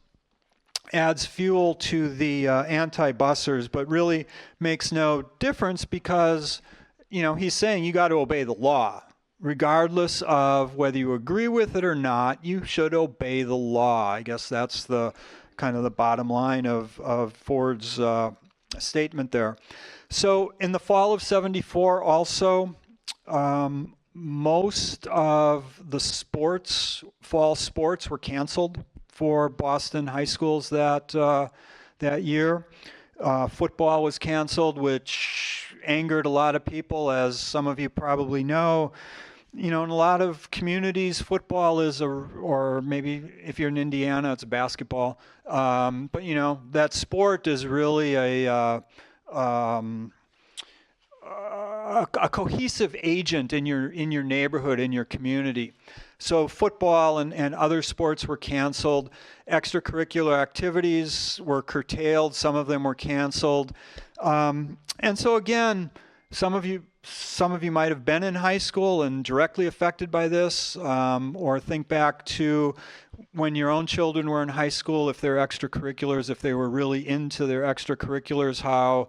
adds fuel to the anti-bussers, but really makes no difference because, he's saying you got to obey the law. Regardless of whether you agree with it or not, you should obey the law. I guess that's the kind of the bottom line of Ford's statement there. So in the fall of '74 also, most of the fall sports were canceled for Boston high schools that year. Football was canceled, which angered a lot of people, as some of you probably know. In a lot of communities, football is or maybe if you're in Indiana, it's basketball. But that sport is really a cohesive agent in your neighborhood, in your community. So football and other sports were canceled. Extracurricular activities were curtailed. Some of them were canceled. And so again, some of you might have been in high school and directly affected by this, or think back to when your own children were in high school, if they're extracurriculars, if they were really into their extracurriculars, how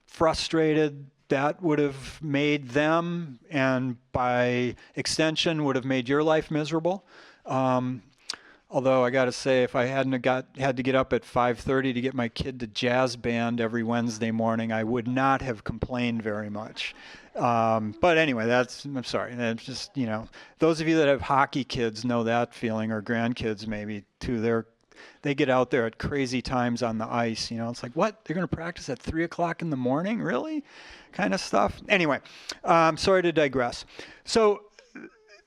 frustrated that would have made them, and by extension would have made your life miserable. Although I got to say, if I hadn't had to get up at 5:30 to get my kid to jazz band every Wednesday morning, I would not have complained very much. But anyway, I'm sorry. That's just, those of you that have hockey kids know that feeling, or grandkids maybe too. They get out there at crazy times on the ice. It's like, what? They're going to practice at 3 o'clock in the morning? Really? Kind of stuff. Anyway, sorry to digress. So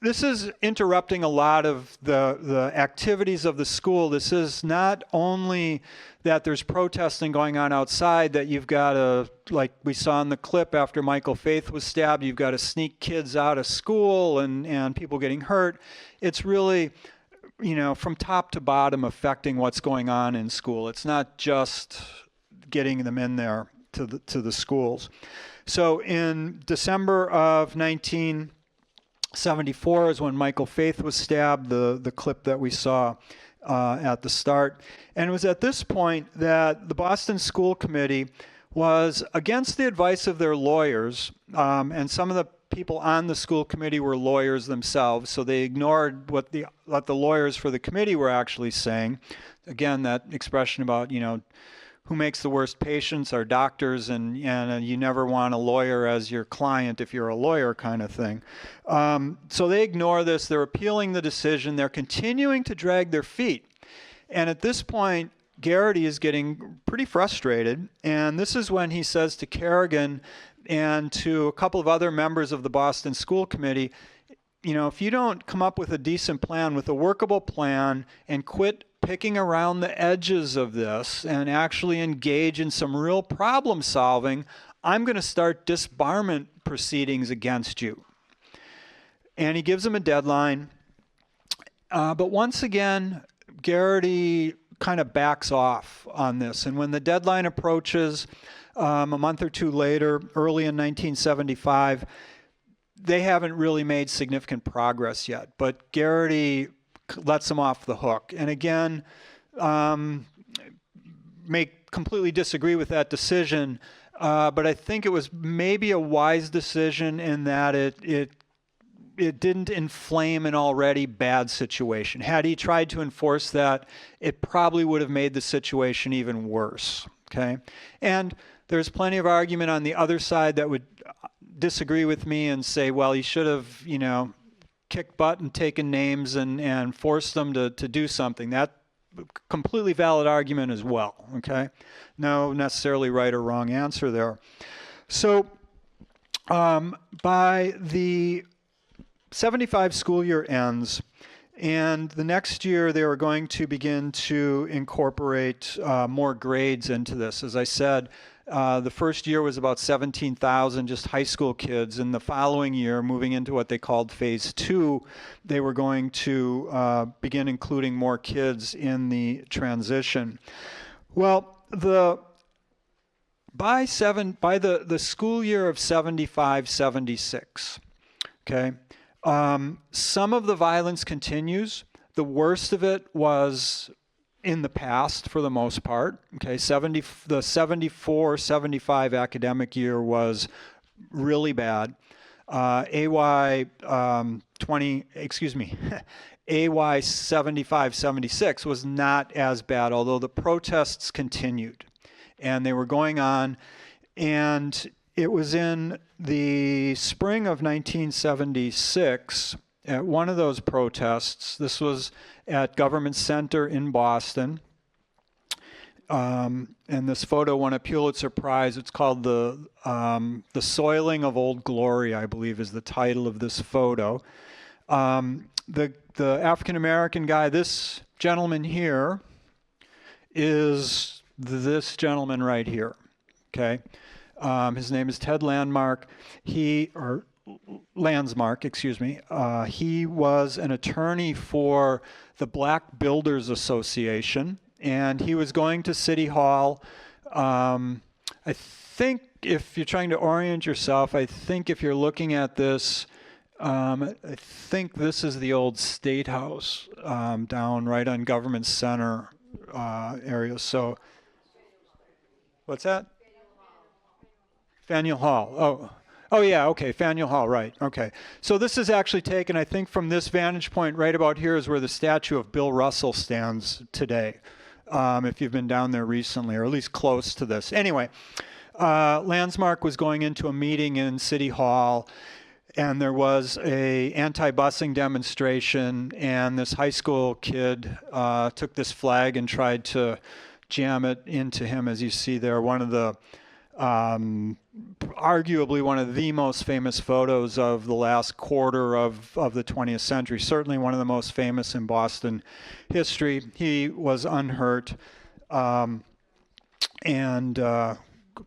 this is interrupting a lot of the activities of the school. This is not only that there's protesting going on outside, that you've got to, like we saw in the clip after Michael Faith was stabbed, you've got to sneak kids out of school and people getting hurt. It's really, from top to bottom affecting what's going on in school. It's not just getting them in there to the schools. So in December of 1974 is when Michael Faith was stabbed, the clip that we saw at the start. And it was at this point that the Boston School Committee was, against the advice of their lawyers, and some of the people on the school committee were lawyers themselves, so they ignored what the lawyers for the committee were actually saying. Again, that expression about, who makes the worst patients are doctors, and you never want a lawyer as your client if you're a lawyer, kind of thing. So they ignore this. They're appealing the decision. They're continuing to drag their feet. And at this point, Garrity is getting pretty frustrated. And this is when he says to Kerrigan and to a couple of other members of the Boston School Committee, if you don't come up with a decent plan, with a workable plan, and quit picking around the edges of this and actually engage in some real problem solving, I'm going to start disbarment proceedings against you. And he gives them a deadline. But once again, Garrity kind of backs off on this. And when the deadline approaches a month or two later, early in 1975, they haven't really made significant progress yet. But Garrity lets them off the hook. And again, may completely disagree with that decision, but I think it was maybe a wise decision in that it didn't inflame an already bad situation. Had he tried to enforce that, it probably would have made the situation even worse. Okay? And there's plenty of argument on the other side that would disagree with me and say, well, he should have, kicked butt and taken names and forced them to do something. That completely valid argument as well. Okay? No necessarily right or wrong answer there. So by the 75 school year ends, and the next year they were going to begin to incorporate more grades into this. As I said, the first year was about 17,000 just high school kids, and the following year, moving into what they called phase 2, they were going to begin including more kids in the transition. Well, by the school year of 75-76, okay, some of the violence continues. The worst of it was in the past for the most part. Okay, the 74-75 academic year was really bad. AY 75-76 was not as bad, although the protests continued and they were going on. And it was in the spring of 1976 at one of those protests. This was at Government Center in Boston. And this photo won a Pulitzer Prize. It's called The Soiling of Old Glory, I believe is the title of this photo. The African-American guy, this gentleman here, is this gentleman right here, okay? His name is Ted Lansmark. Lansmark, excuse me. He was an attorney for the Black Builders Association, and he was going to City Hall. I think if you're trying to orient yourself, I think if you're looking at this, I think this is the old State House down right on Government Center area. So, what's that? Faneuil Hall. Oh yeah, okay, Faneuil Hall, right, okay. So this is actually taken, I think, from this vantage point right about here is where the statue of Bill Russell stands today, if you've been down there recently, or at least close to this. Anyway, Landsmark was going into a meeting in City Hall, and there was a anti-busing demonstration, and this high school kid took this flag and tried to jam it into him, as you see there. One of the arguably one of the most famous photos of the last quarter of the 20th century, certainly one of the most famous in Boston history. He was unhurt and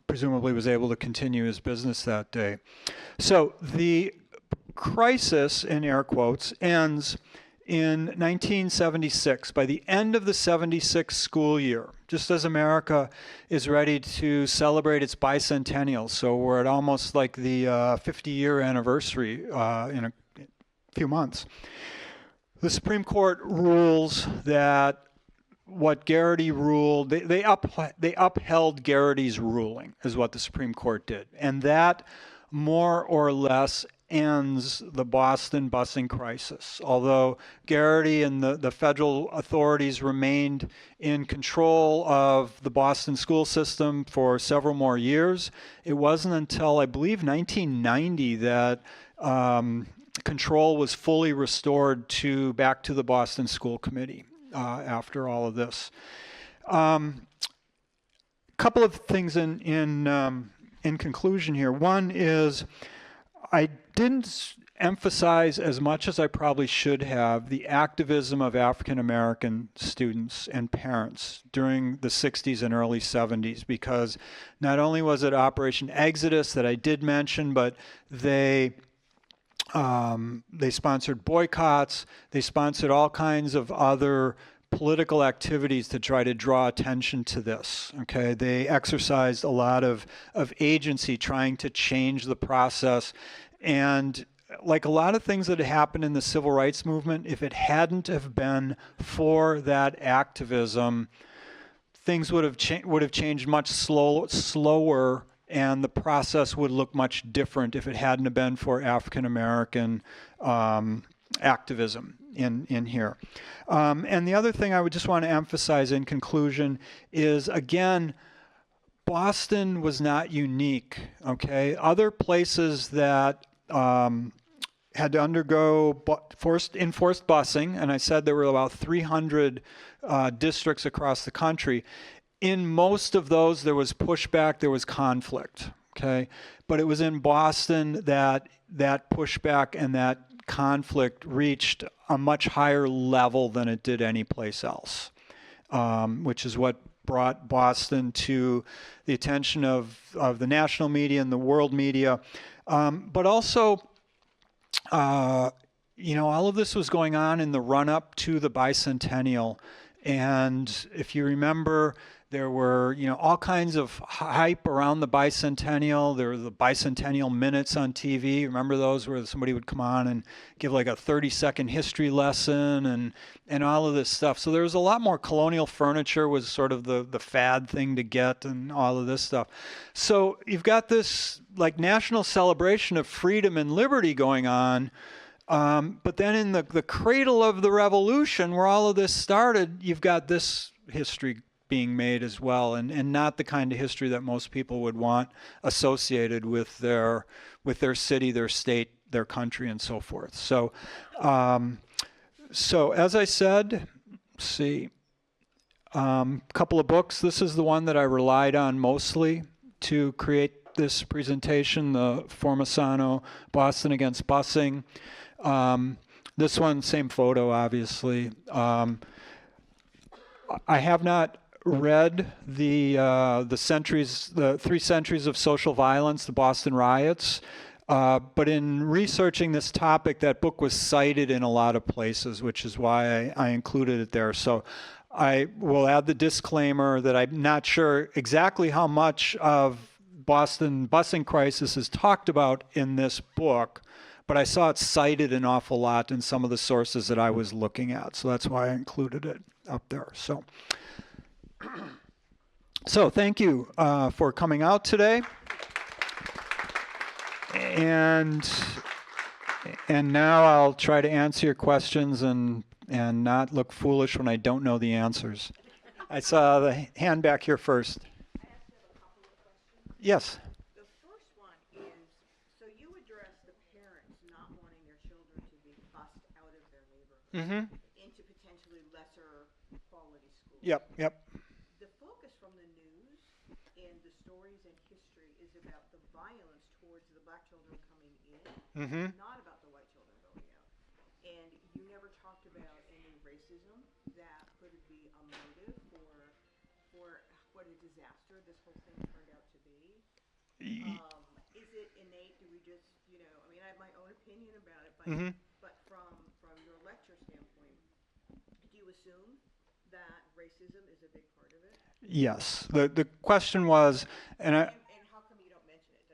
presumably was able to continue his business that day. So the crisis, in air quotes, ends in 1976, by the end of the 76 school year, just as America is ready to celebrate its bicentennial. So we're at almost like the 50-year anniversary in a few months. The Supreme Court rules that what Garrity ruled, they upheld Garrity's ruling, is what the Supreme Court did. And that more or less ends the Boston busing crisis. Although Garrity and the federal authorities remained in control of the Boston school system for several more years, it wasn't until, I believe, 1990 that control was fully restored back to the Boston School Committee after all of this. Couple of things in conclusion here. One is, I didn't emphasize as much as I probably should have the activism of African American students and parents during the 60s and early 70s, because not only was it Operation Exodus that I did mention, but they sponsored boycotts, they sponsored all kinds of other political activities to try to draw attention to this. Okay, they exercised a lot of agency trying to change the process. And like a lot of things that had happened in the civil rights movement, if it hadn't have been for that activism, things would have changed much slower, and the process would look much different if it hadn't have been for African American activism in here. And the other thing I would just want to emphasize in conclusion is, again, Boston was not unique, okay? Other places that had to undergo enforced busing, and I said there were about 300 districts across the country. In most of those, there was pushback, there was conflict, okay? But it was in Boston that pushback and that conflict reached a much higher level than it did anyplace else, which is what brought Boston to the attention of the national media and the world media. But also, all of this was going on in the run-up to the bicentennial. And if you remember, there were, all kinds of hype around the bicentennial. There were the bicentennial minutes on TV. Remember those, where somebody would come on and give like a 30-second history lesson and all of this stuff. So there was a lot more. Colonial furniture was sort of the fad thing to get, and all of this stuff. So you've got this like national celebration of freedom and liberty going on. But then in the cradle of the revolution, where all of this started, you've got this history being made as well, and not the kind of history that most people would want associated with their city, their state, their country, and so forth. So, as I said, couple of books. This is the one that I relied on mostly to create this presentation, the Formisano, Boston Against Busing. This one, same photo, obviously. I have not read the 3 centuries of social violence, the Boston riots, but in researching this topic, that book was cited in a lot of places, which is why I included it there. So I will add the disclaimer that I'm not sure exactly how much of Boston busing crisis is talked about in this book, but I saw it cited an awful lot in some of the sources that I was looking at. So that's why I included it up there. So thank you for coming out today. And now I'll try to answer your questions and not look foolish when I don't know the answers. I saw the hand back here first. Yes. The first one is, so you address the parents not wanting their children to be bussed out of their neighborhood into potentially lesser quality schools. Yep. The focus from the news and the stories and history is about the violence towards the black children coming in, not about the white children going out. And you never talked about any racism that could be a motive for what a disaster this whole thing turned out to be. Is it innate? Do we just, I mean, I have my own opinion about it, but from your lecture standpoint, do you assume that racism is a big part of it? Yes. The question was, and how come you don't mention it?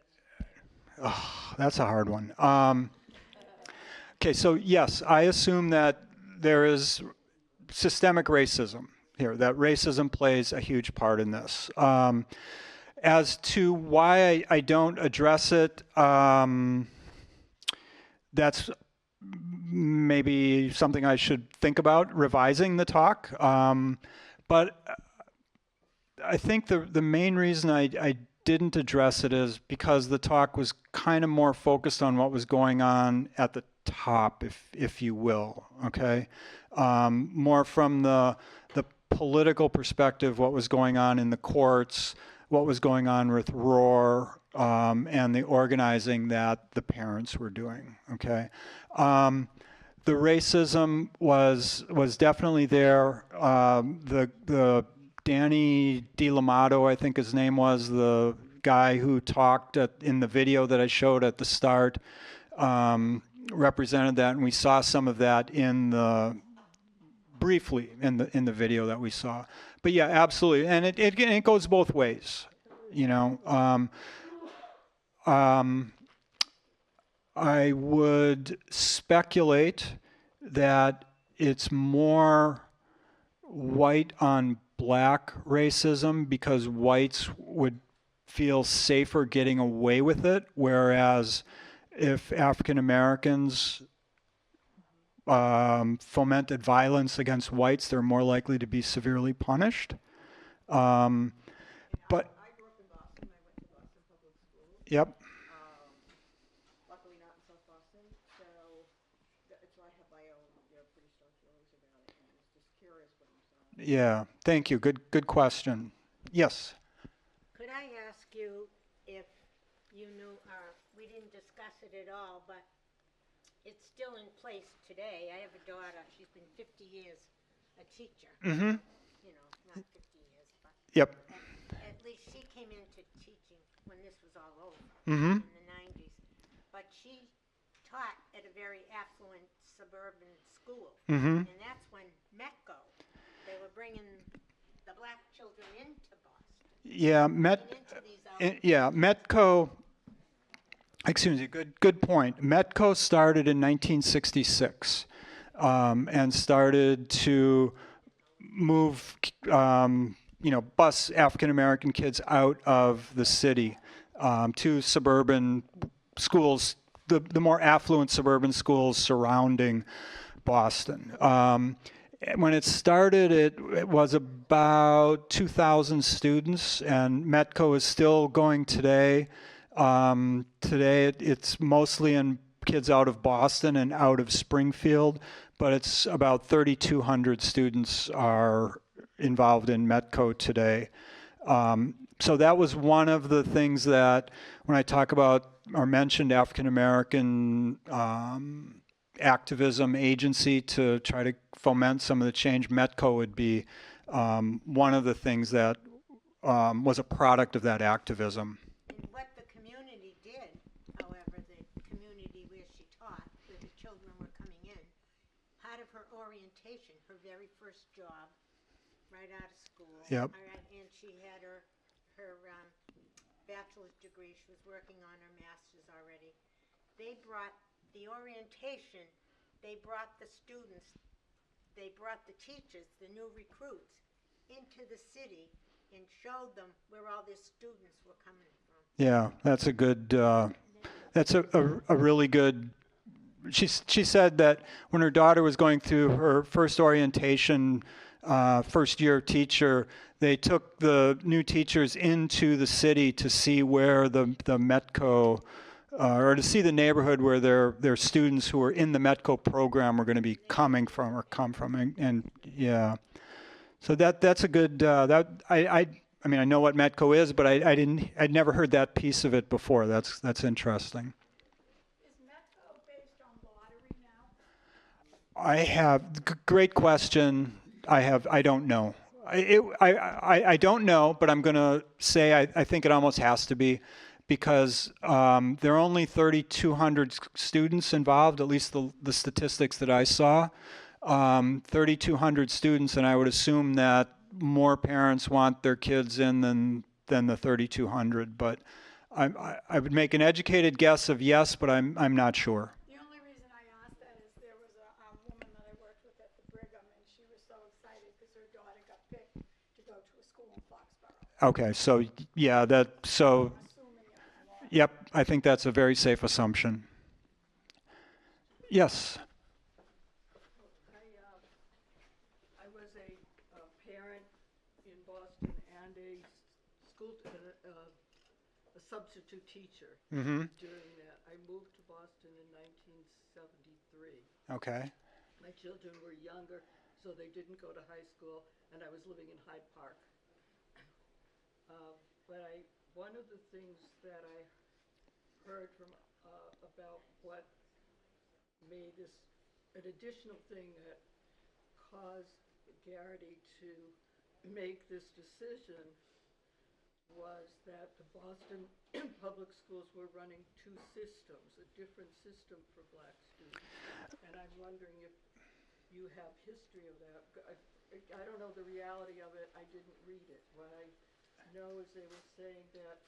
that's a hard one. Okay, so yes, I assume that there is systemic racism here, that racism plays a huge part in this. As to why I don't address it, that's maybe something I should think about, revising the talk. But I think the main reason I didn't address it is because the talk was kind of more focused on what was going on at the top, if you will, okay? More from the political perspective, what was going on in the courts, what was going on with Roar, and the organizing that the parents were doing, okay? The racism was definitely there. The Danny DiLamato, I think his name was, the guy who talked in the video that I showed at the start, represented that, and we saw some of that briefly in the video that we saw. But yeah, absolutely, and it goes both ways, I would speculate that it's more white on black racism because whites would feel safer getting away with it, whereas if African Americans fomented violence against whites, they're more likely to be severely punished. But I grew up in Boston. I went to Boston Public Schools. Yep. Luckily not in South Boston, so I have my own pretty strong feelings about it, and I was just curious what you saw. Yeah. Thank you. Good question. Yes. Could I ask you if you knew, we didn't discuss it at all, but it's still in place today. I have a daughter. She's been 50 years a teacher. Mm-hmm. Not 50 years, but Yep. at least she came into teaching when this was all over Mm-hmm. in the 90s. But she taught at a very affluent suburban school. Mm-hmm. And that's when Metco, they were bringing the black children into Boston. Yeah, Metco. Excuse me. Good point. Metco started in 1966, and started to move, bus African American kids out of the city to suburban schools, the more affluent suburban schools surrounding Boston. When it started, it was about 2,000 students, and Metco is still going today. Today, it's mostly in kids out of Boston and out of Springfield, but it's about 3,200 students are involved in Metco today. So that was one of the things that, when I talk about or mentioned African American activism agency to try to foment some of the change, Metco would be one of the things that was a product of that activism. And what the community did, however, the community where she taught, where the children were coming in, part of her orientation, her very first job, right out of school. Yep. All right, and she had her bachelor's degree. She was working on her master's already. They brought the orientation, they brought the students, they brought the teachers, the new recruits, into the city and showed them where all their students were coming from. Yeah, that's a good That's a really good. She said that when her daughter was going through her first orientation, first year teacher, they took the new teachers into the city to see where the Metco, or to see the neighborhood where their students who were in the Metco program were going to be coming from or come from, and yeah. So that's a good. I mean, I know what Metco is, but I'd never heard that piece of it before. That's interesting. I have great question. I don't know. I don't know, but I'm going to say I think it almost has to be, because there are only 3,200 students involved, at least the statistics that I saw. 3,200 students, and I would assume that more parents want their kids in than the 3,200. But I would make an educated guess of yes, but I'm not sure. The only reason I asked that is there was a woman that I worked with at the Brigham, and she was so excited because her daughter got picked to go to a school in Foxborough. Okay, so yeah, yep, I think that's a very safe assumption. Yes. I was a parent in Boston and a substitute teacher during that. I moved to Boston in 1973. Okay. My children were younger, so they didn't go to high school, and I was living in Hyde Park. But one of the things that I heard from about what made this an additional thing that caused Garrity to make this decision was that the Boston public schools were running two systems, a different system for black students. And I'm wondering if you have history of that. I don't know the reality of it. I didn't read it. What I know is they were saying that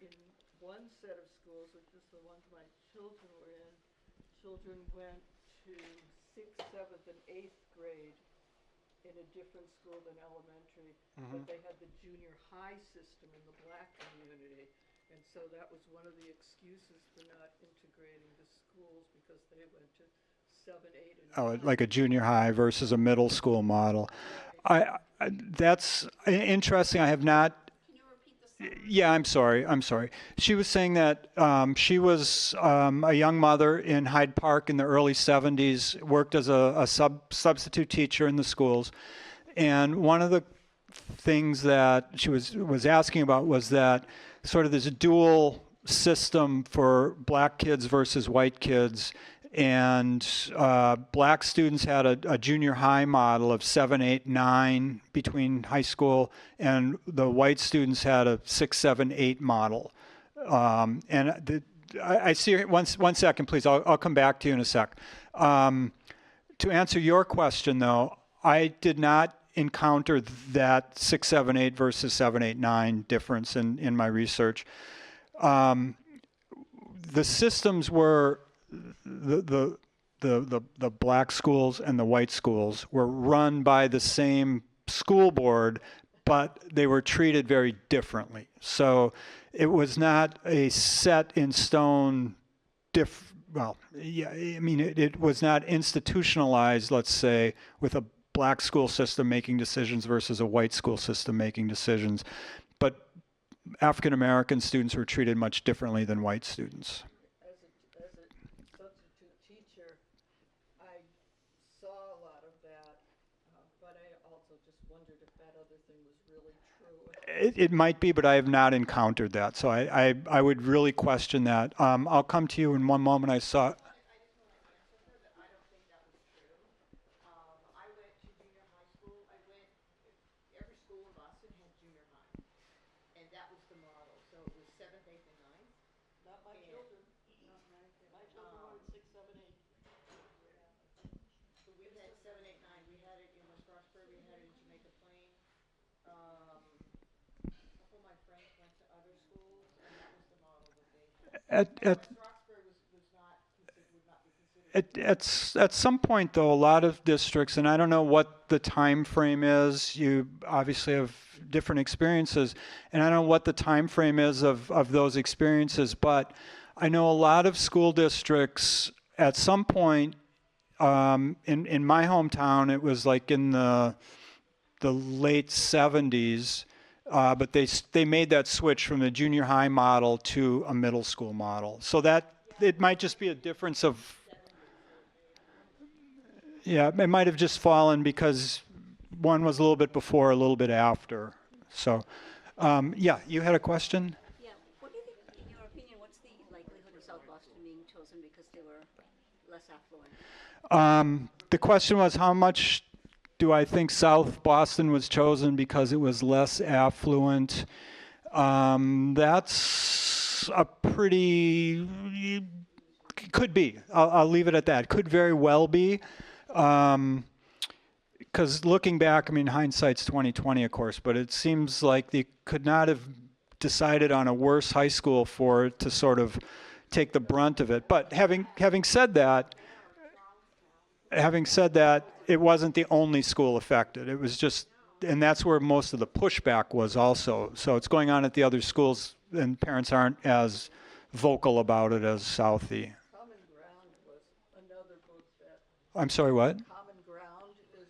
in one set of schools, which is the ones my children were in, children went to 6th, 7th, and 8th grade in a different school than elementary, but they had the junior high system in the black community, and so that was one of the excuses for not integrating the schools, because they went to 7, 8, and 9. Like a junior high versus a middle school model. That's interesting. I have not. Yeah, I'm sorry. She was saying that she was a young mother in Hyde Park in the early 70s, worked as a substitute teacher in the schools. And one of the things that she was asking about was that sort of this dual system for black kids versus white kids. And black students had a junior high model of 7, 8, 9 between high school, and the white students had a 6, 7, 8 model. I see. One second, please. I'll come back to you in a sec. To answer your question, though, I did not encounter that 6, 7, 8 versus 7, 8, 9 difference in my research. The systems were. The black schools and the white schools were run by the same school board, but they were treated very differently. So it was not a set in stone it was not institutionalized, let's say, with a black school system making decisions versus a white school system making decisions. But African American students were treated much differently than white students. It might be, but I have not encountered that, so I would really question that. I'll come to you in one moment. I saw. Every school in Boston had junior high, and that was the model. So it was 7th, 8th, and 9th. Not my children. My children were in 6, 7, 8. So we had 7, 8, 9. We had it in West Roxbury. We had it in Jamaica Plain. A couple of my friends went to other schools, and that was the model that they had. West Roxbury would not be considered. At some point, though, a lot of districts, and I don't know what the time frame is. You obviously have different experiences, and I don't know what the time frame is of those experiences. But I know a lot of school districts at some point in my hometown, it was like in the late 70s, but they made that switch from the junior high model to a middle school model. So that it might just be a difference of, yeah, it might have just fallen because one was a little bit before, a little bit after. So, yeah, you had a question? Yeah. What do you think, in your opinion, what's the likelihood of South Boston being chosen because they were less affluent? The question was, how much do I think South Boston was chosen because it was less affluent? That's a pretty, could be. I'll leave it at that. Could very well be. Because looking back, I mean, hindsight's 20/20, of course, but it seems like they could not have decided on a worse high school for it to sort of take the brunt of it. But having said that, it wasn't the only school affected. It was just, and that's where most of the pushback was also. So it's going on at the other schools, and parents aren't as vocal about it as Southie. Common Ground was another book that. I'm sorry, what? Common Ground is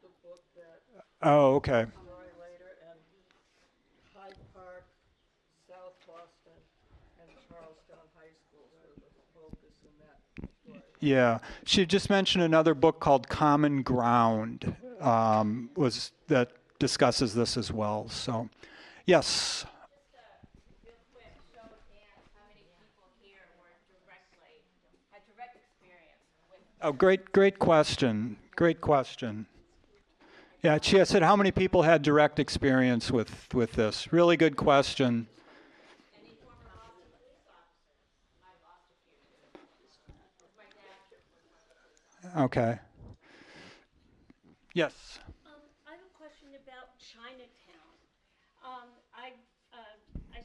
the book that. Oh, okay. Roy later, and Hyde Park, South Boston, and Charlestown High Schools were the focus in that story. Yeah, she just mentioned another book called Common Ground, was that discusses this as well. So, yes. Real quick, show of hands, how many people here had direct experience with? Oh, great question. Great question. Yeah, she said, how many people had direct experience with this? Really good question. Any former Boston police officer? I lost a few. My dad was one of the police officers. Okay. Yes. I have a question about Chinatown. I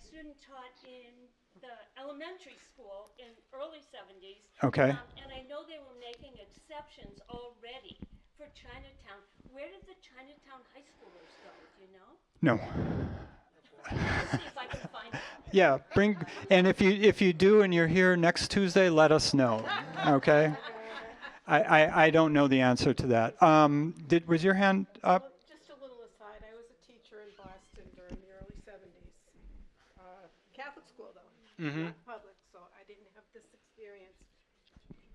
student taught in the elementary school in early 70s. Okay. And I know they were making exceptions already for Chinatown. Where did the Chinatown high schoolers go? Do you know? No. Let's see if I can find it. Yeah, and if you do and you're here next Tuesday, let us know. Okay. I don't know the answer to that. Was your hand up? Just a little aside, I was a teacher in Boston during the early 70s. Catholic school, though, not public, so I didn't have this experience.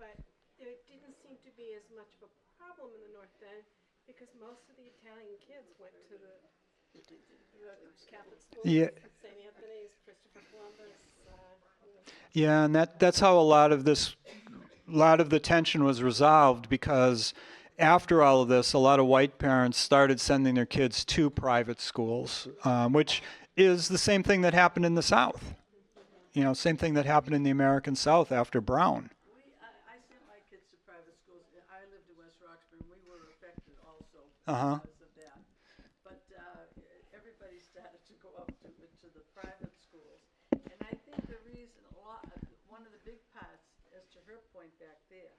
But it didn't seem to be as much of a problem in the North End because most of the Italian kids went to the Catholic schools, Yeah. St. Anthony's, Christopher Columbus. Yeah, and that's how a lot of the tension was resolved, because after all of this, a lot of white parents started sending their kids to private schools, which is the same thing that happened in the South. Same thing that happened in the American South after Brown. I sent my kids to private schools. I lived in West Roxbury, and we were affected also Uh-huh. because of that. But everybody started to go up to the private schools. And I think the reason, one of the big parts, as to her point back there,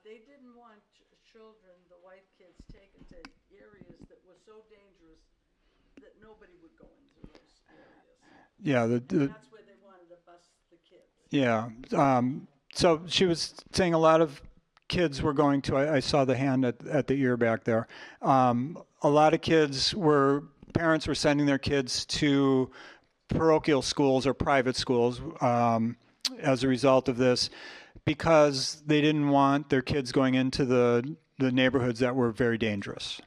they didn't want children, the white kids, taken to areas that were so dangerous that nobody would go into those areas. Yeah, That's where they wanted to bus the kids. yeah. So she was saying a lot of kids were going to, I saw the hand at the ear back there. A lot of parents were sending their kids to parochial schools or private schools as a result of this, because they didn't want their kids going into the neighborhoods that were very dangerous.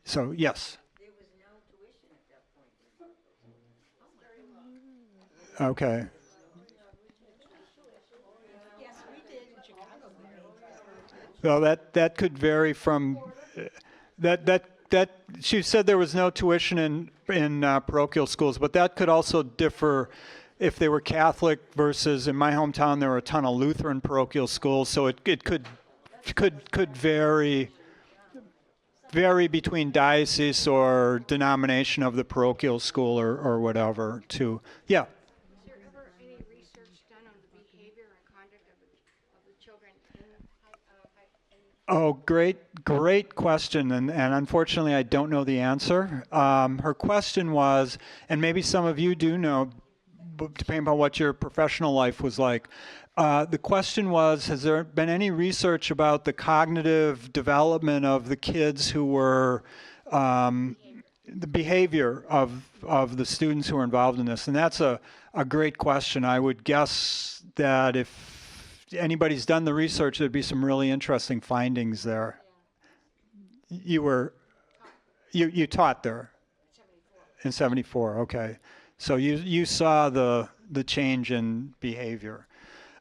So, yes. There was no tuition at that point. Okay. Yes, we did in Chicago. Well, that could vary from that. She said there was no tuition in parochial schools, but that could also differ if they were Catholic versus, in my hometown there were a ton of Lutheran parochial schools, so it could vary between diocese or denomination of the parochial school or whatever too. Yeah. Was there ever any research done on the behavior and conduct of the children Oh, great question, and unfortunately I don't know the answer. Her question was, and maybe some of you do know, depending on what your professional life was like. The question was, has there been any research about the cognitive development of the kids who were, the behavior of the students who were involved in this? And that's a great question. I would guess that if anybody's done the research, there'd be some really interesting findings there. You taught there in 74. Okay, so you saw the change in behavior.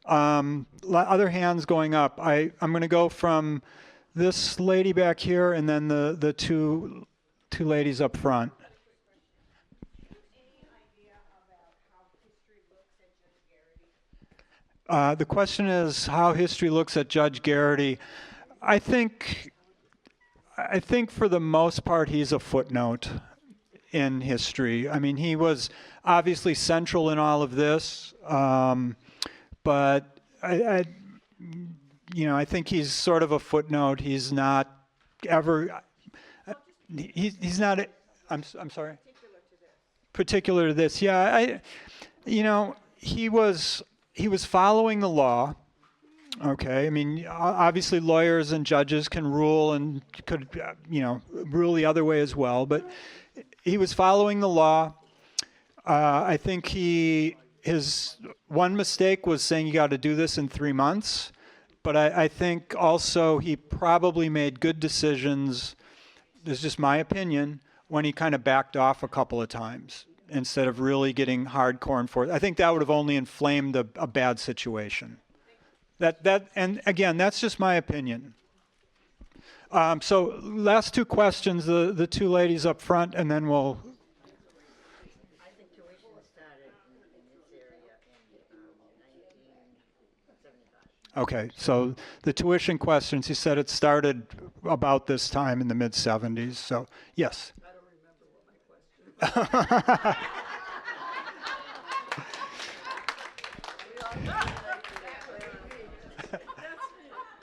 Other hands going up. I'm going to go from this lady back here, and then the two ladies up front. The question is how history looks at Judge Garrity. I think for the most part he's a footnote in history. I mean, he was obviously central in all of this, but I think he's sort of a footnote. He's not ever. He's not. I'm sorry. Particular to this, yeah. He was following the law. Okay, I mean, obviously lawyers and judges can rule and could, rule the other way as well. But he was following the law. I think his one mistake was saying you got to do this in 3 months. But I think also he probably made good decisions. This is just my opinion, when he kind of backed off a couple of times instead of really getting hardcore enforced. I think that would have only inflamed a bad situation. And again, that's just my opinion. So last two questions, the two ladies up front, and then we'll. I think tuition started in this area in 1975. Okay, so the tuition questions, he said it started about this time in the mid-'70s. So yes. I don't remember what my question.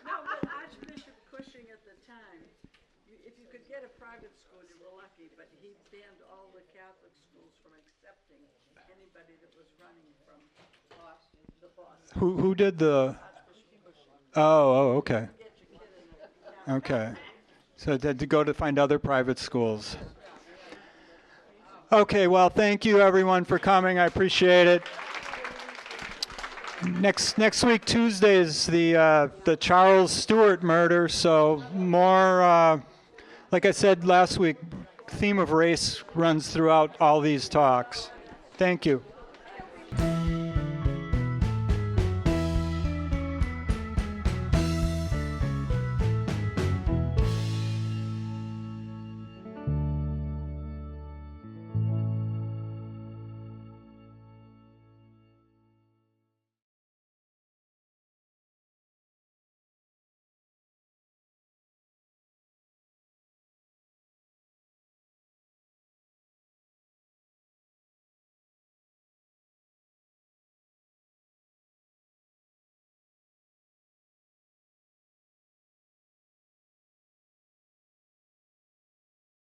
No, but Archbishop Cushing at the time, if you could get a private school, you were lucky, but he banned all the Catholic schools from accepting anybody that was running from Boston, the Boston. Who did the? Oh, okay. Okay. So to go to find other private schools. Okay, well, thank you everyone for coming. I appreciate it. Next week, Tuesday, is the Charles Stuart murder. So more, like I said last week, theme of race runs throughout all these talks. Thank you.